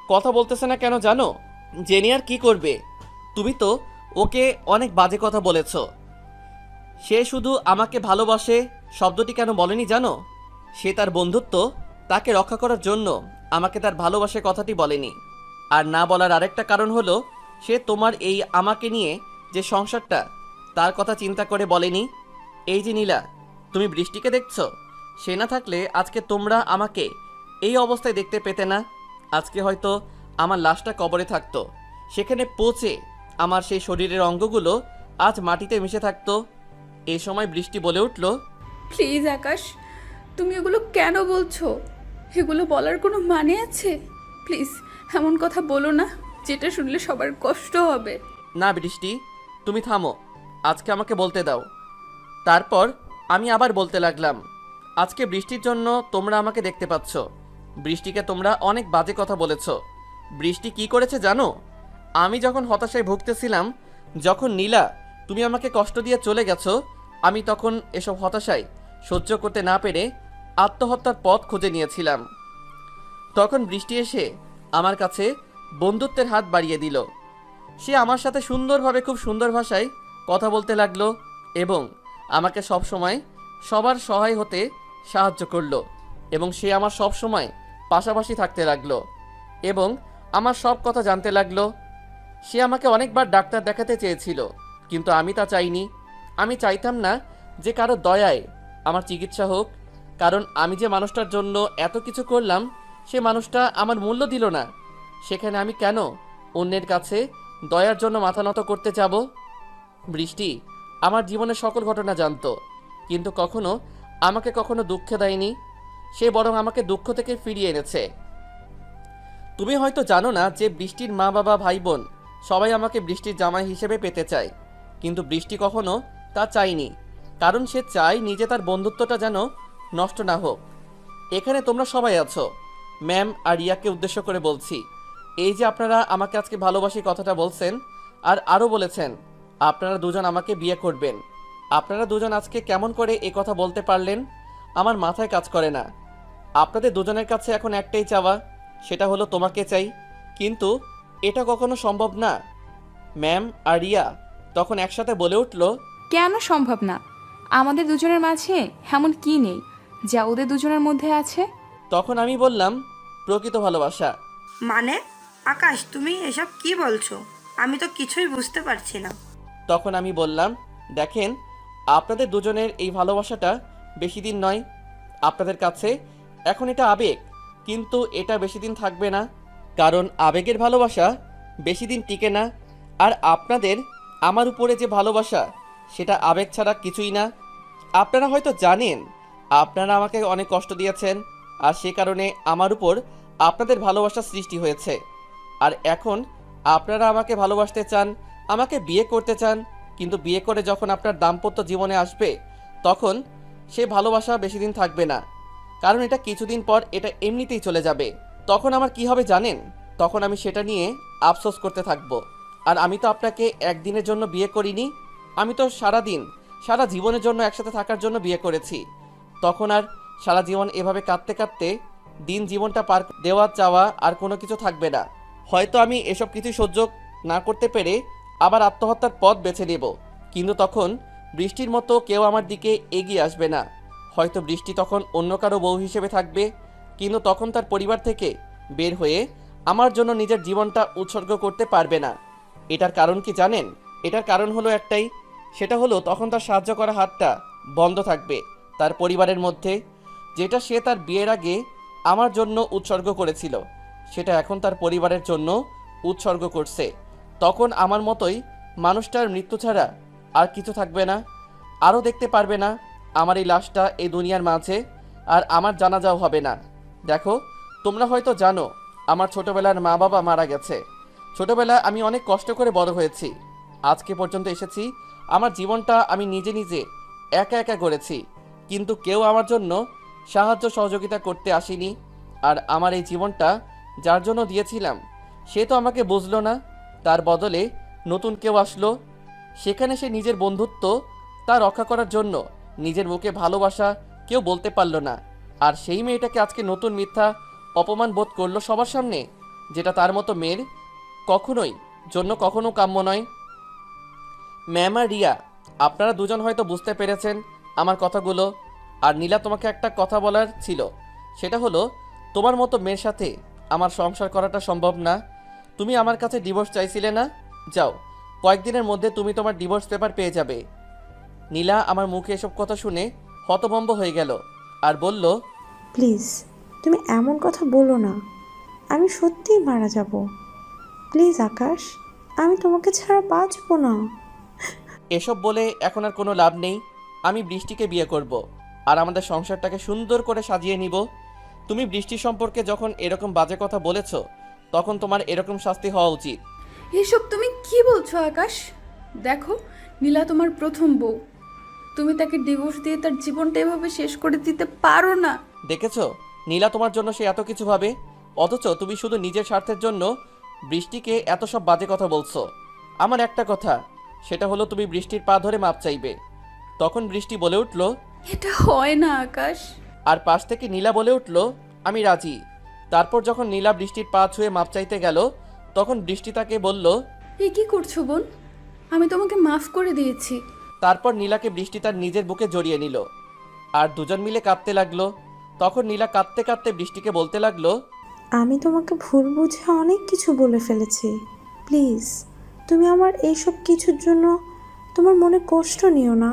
কথা বলতেছে না কেন জানো? জেনে আর কি করবে? তুমি তো ওকে অনেক বাজে কথা বলেছো। সে শুধু আমাকে ভালোবাসে শব্দটি কেন বলেনি জানো? সে তার বন্ধুত্ব তাকে রক্ষা করার জন্য আমাকে তার ভালোবাসে কথাটি বলেনি। আর না বলার আরেকটা কারণ হলো, সে তোমার এই আমাকে নিয়ে যে সংসারটা, তার কথা চিন্তা করে বলেনি। এই যে নীলা, তুমি বৃষ্টিকে দেখছো, সে না থাকলে আজকে তোমরা আমাকে এই অবস্থায় দেখতে পেতে না। আজকে হয়তো আমার লাশটা কবরে থাকতো, সেখানে পচে আমার সেই শরীরের অঙ্গগুলো আজ মাটিতে মিশে থাকতো। এই সময় বৃষ্টি বলে উঠল, প্লিজ আকাশ, তুমি এগুলো কেন বলছো? এগুলো বলার কোনো মানে আছে? প্লিজ এমন কথা বলো না যেটা শুনলে সবার কষ্ট হবে। না বৃষ্টি, তুমি থামো, আজকে আমাকে বলতে দাও। তারপর আমি আবার বলতে লাগলাম, আজকে বৃষ্টির জন্য তোমরা আমাকে দেখতে পাচ্ছ। বৃষ্টিকে তোমরা অনেক বাজে কথা বলেছ। বৃষ্টি কি করেছে জানো? আমি যখন হতাশায় ভুগতেছিলাম, যখন নীলা তুমি আমাকে কষ্ট দিয়ে চলে গেছো, আমি তখন এসব হতাশায় সহ্য করতে না পেরে আত্মহত্যার পথ খুঁজে নিয়েছিলাম। তখন বৃষ্টি এসে আমার কাছে বন্ধুত্বের হাত বাড়িয়ে দিল। সে আমার সাথে সুন্দরভাবে, খুব সুন্দর ভাষায় কথা বলতে লাগলো এবং আমাকে সব সময় সবার সহায় হতে সাহায্য করলো, এবং সে আমার সব সময় পাশাপাশি থাকতে লাগলো এবং আমার সব কথা জানতে লাগলো। সে আমাকে অনেকবার ডাক্তার দেখাতে চেয়েছিল, কিন্তু আমি তা চাইনি। আমি চাইতাম না যে কারো দয়ায় আমার চিকিৎসা হোক, কারণ আমি যে মানুষটার জন্য এত কিছু করলাম, সে মানুষটা আমার মূল্য দিল না। সেখানে আমি কেন অন্যের কাছে দয়ার জন্য মাথা নত করতে যাব? বৃষ্টি আমার জীবনের সকল ঘটনা জানতো, কিন্তু আমাকে কখনো দুঃখে দেয়নি। সে বরং আমাকে দুঃখ থেকে ফিরিয়ে এনেছে। তুমি হয়তো জানো না যে বৃষ্টির মা বাবা ভাই বোন সবাই আমাকে বৃষ্টির জামাই হিসেবে পেতে চায়, কিন্তু বৃষ্টি কখনো তা চায়নি, কারণ সে চায় নিজে তার বন্ধুত্বটা যেন নষ্ট না হোক। এখানে তোমরা সবাই আছো, ম্যাম আর রিয়াকে উদ্দেশ্য করে বলছি। এই যে আপনারা আমাকে আজকে ভালোবাসি কথাটা বলছেন, আর আরও বলেছেন আপনারা দুজন আমাকে বিয়ে করবেন, আপনারা দুজন আজকে কেমন করে এ কথা বলতে পারলেন? আমার মাথায় কাজ করে না। আপনাদের দুজনের কাছে এখন একটাই চাওয়া, সেটা হলো তোমাকে চাই, কিন্তু এটা কখনো সম্ভব না। ম্যাম আর রিয়া তখন একসাথে বলে উঠল, কেন সম্ভব না? আমাদের দুজনের মাঝে এমন কি নেই যা ওদের দুজনের মধ্যে আছে? তখন আমি বললাম, প্রকৃত ভালোবাসা। মানে আকাশ, তুমি এসব কি বলছো? আমি তো কিছুই বুঝতে পারছি না। তখন আমি বললাম, দেখেন, আপনাদের দুজনের এই ভালোবাসাটা বেশি দিন নয়। আপনাদের কাছে এখন এটা আবেগ, কিন্তু এটা বেশি দিন থাকবে না, কারণ আবেগের ভালোবাসা বেশি দিন টিকে না। আর আপনাদের আমার উপরে যে ভালোবাসা, সেটা আবেগ ছাড়া কিছুই না। আপনারা হয়তো জানেন আপনারা আমাকে অনেক কষ্ট দিয়েছেন, আর সে কারণে আমার উপর আপনাদের ভালোবাসা সৃষ্টি হয়েছে। আর এখন আপনারা আমাকে ভালোবাসতে চান, আমাকে বিয়ে করতে চান, কিন্তু বিয়ে করে যখন আপনার দাম্পত্য জীবনে আসবে, তখন সে ভালোবাসা বেশি দিন থাকবে না, কারণ এটা কিছুদিন পর এটা এমনিতেই চলে যাবে। তখন আমার কি হবে জানেন? তখন আমি সেটা নিয়ে আফসোস করতে থাকবো। আর আমি তো আপনাকে একদিনের জন্য বিয়ে করিনি, আমি তো সারা জীবনের জন্য একসাথে থাকার জন্য বিয়ে করেছি। তখন আর সারা জীবন এভাবে কাঁদতে কাঁদতে দিন জীবনটা পার দেওয়া চাওয়া আর কোনো কিছু থাকবে না। হয়তো আমি এসব কিছু সহ্য না করতে পেরে আবার আত্মহত্যার পথ বেছে নেব, কিন্তু তখন বৃষ্টির মতো কেউ আমার দিকে এগিয়ে আসবে না। হয়তো বৃষ্টি তখন অন্য কারো বউ হিসেবে থাকবে, কিন্তু তখন তার পরিবার থেকে বের হয়ে আমার জন্য নিজের জীবনটা উৎসর্গ করতে পারবে না। এটার কারণ কি জানেন? এটার কারণ হলো একটাই, সেটা হলো তখন তার সাহায্য করা হাতটা বন্ধ থাকবে তার পরিবারের মধ্যে। যেটা সে তার বিয়ের আগে আমার জন্য উৎসর্গ করেছিল, সেটা এখন তার পরিবারের জন্য উৎসর্গ করছে। তখন আমার মতোই মানুষটার মৃত্যু ছাড়া আর কিছু থাকবে না, আরও দেখতে পারবে না আমার এই লাশটা এই দুনিয়ার মাঝে, আর আমার জানাজাও হবে না। দেখো, তোমরা হয়তো জানো আমার ছোটবেলার মা বাবা মারা গেছে। ছোটবেলায় আমি অনেক কষ্ট করে বড় হয়েছি, আজকে পর্যন্ত এসেছি। আমার জীবনটা আমি নিজে নিজে একা একা গড়েছি, কিন্তু কেউ আমার জন্য সাহায্য সহযোগিতা করতে আসেনি। আর আমার এই জীবনটা যার জন্য দিয়েছিলাম সে তো আমাকে বুঝলো না, তার বদলে নতুন কেউ আসলো। সেখানে সে নিজের বন্ধুত্ব তা রক্ষা করার জন্য নিজের মুখে ভালোবাসা কেউ বলতে পারল না, আর সেই মেয়েটাকে আজকে নতুন মিথ্যা অপমান বোধ করলো সবার সামনে, যেটা তার মতো মেয়ের কখনো কাম্য নয়। ম্যাম আর রিয়া, আপনারা দুজন হয়তো বুঝতে পেরেছেন আমার কথাগুলো। আর নীলা, তোমাকে একটা কথা বলার ছিল, সেটা হলো তোমার মতো মেয়ের সাথে আমার সংসার করাটা সম্ভব না। তুমি আমার কাছে ডিভোর্স চাইছিলে না? যাও, কয়েকদিনের মধ্যে তুমি তোমার ডিভোর্স পেপার পেয়ে যাবে। নীলা আমার মুখে এসব কথা শুনে হতভম্ব হয়ে গেল আর বলল, প্লিজ তুমি এমন কথা বলো না, আমি সত্যিই মারা যাব। প্লিজ আকাশ, আমি তোমাকে ছাড়া বাঁচবো না। এসব বলে এখন আর কোনো লাভ নেই। আমি বৃষ্টিকে বিয়ে করব, আর আমাদের সংসারটাকে সুন্দর করে সাজিয়ে নিব। তুমি বৃষ্টি সম্পর্কে যখন এরকম বাজে কথা বলেছো, তখন তোমার এরকম শাস্তি হওয়া উচিত। এসব তুমি কি বলছো আকাশ? দেখো, নীলা তোমার প্রথম বউ, তুমি তাকে ডিভোর্স দিয়ে তার জীবনটা এভাবে শেষ করে দিতে পারো না। দেখেছো, নীলা তোমার জন্য সে এত কিছু ভাবে, অথচ তুমি শুধু নিজের স্বার্থের জন্য বৃষ্টিকে এত সব বাজে কথা বলছো। আমার একটা কথা, সেটা হলো তুমি বৃষ্টির পা ধরে মাপ চাইবে। তখন বৃষ্টি বলে উঠল, এটা হয় না আকাশ। আর পাশ থেকে নীলা বলে উঠল, আমি রাজি। তারপর যখন নীলা বৃষ্টির পা ছুঁয়ে মাপ চাইতে গেল, তখন বৃষ্টি তাকে বলল, এ কি করছো বোন? আমি তোমাকে মাফ করে দিয়েছি। তারপর নীলাকে বৃষ্টি তার নিজের বুকে জড়িয়ে নিল, আর দুজন মিলে কাঁদতে লাগলো। তখন নীলা কাঁদতে কাঁদতে বৃষ্টিকে বলতে লাগলো, আমি তোমাকে ভুল বুঝে অনেক কিছু বলে ফেলেছি। প্লিজ তুমি আমার এইসব কিছুর জন্য তোমার মনে কষ্ট নিও না।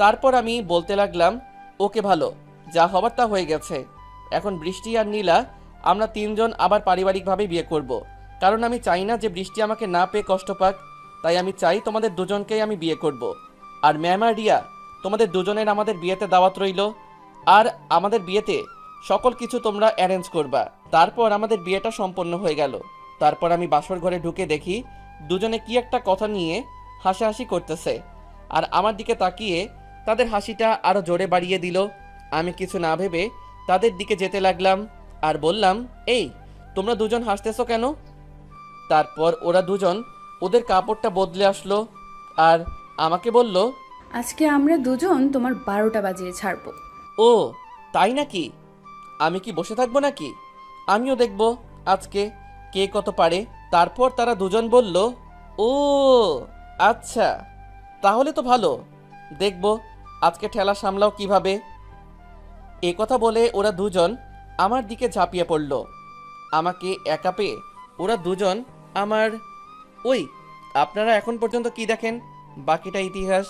তারপর আমি বলতে লাগলাম, ওকে ভালো, যা হবার তা হয়ে গেছে। এখন বৃষ্টি আর নীলা আমরা তিনজন আবার পারিবারিকভাবে বিয়ে করব, কারণ আমি চাই না যে বৃষ্টি আমাকে না পেয়ে কষ্ট পাক। তাই আমি চাই তোমাদের দুজনকেই আমি বিয়ে করব। আর ম্যাম আর রিয়া, তোমাদের দুজনের আমাদের বিয়েতে দাওয়াত রইল, আর আমাদের বিয়েতে সকল কিছু তোমরা অ্যারেঞ্জ করবা। তারপর আমাদের বিয়েটা সম্পন্ন হয়ে গেল। তারপর আমি বাসর ঘরে ঢুকে দেখি দুজনে কি একটা কথা নিয়ে হাসাহাসি করতেছে, আর আমার দিকে তাকিয়ে তাদের হাসিটা আরো জোরে বাড়িয়ে দিল। আমি কিছু না ভেবে তাদের দিকে যেতে লাগলাম আর বললাম, এই তোমরা দুজন হাসতেছো কেন? তারপর ওরা দুজন ওদের কাপড়টা বদলে আসলো আর আমাকে বলল, আজকে আমরা দুজন তোমার 12টা বাজিয়ে ছাড়বো। ও তাই নাকি? আমি কি বসে থাকবো নাকি? আমিও দেখব আজকে কে কত পারে। তারপর তারা দুজন বলল, ও আচ্ছা, তাহলে তো ভালো, দেখব আজকে ঠেলা সামলাও কিভাবে। এ কথা বলে ওরা দুজন আমার দিকে ঝাঁপিয়ে পড়ল। আমাকে একা পেয়ে ওরা দুজন আমার ওই আপনারা এখন পর্যন্ত কি দেখেন, বাকিটা ইতিহাস।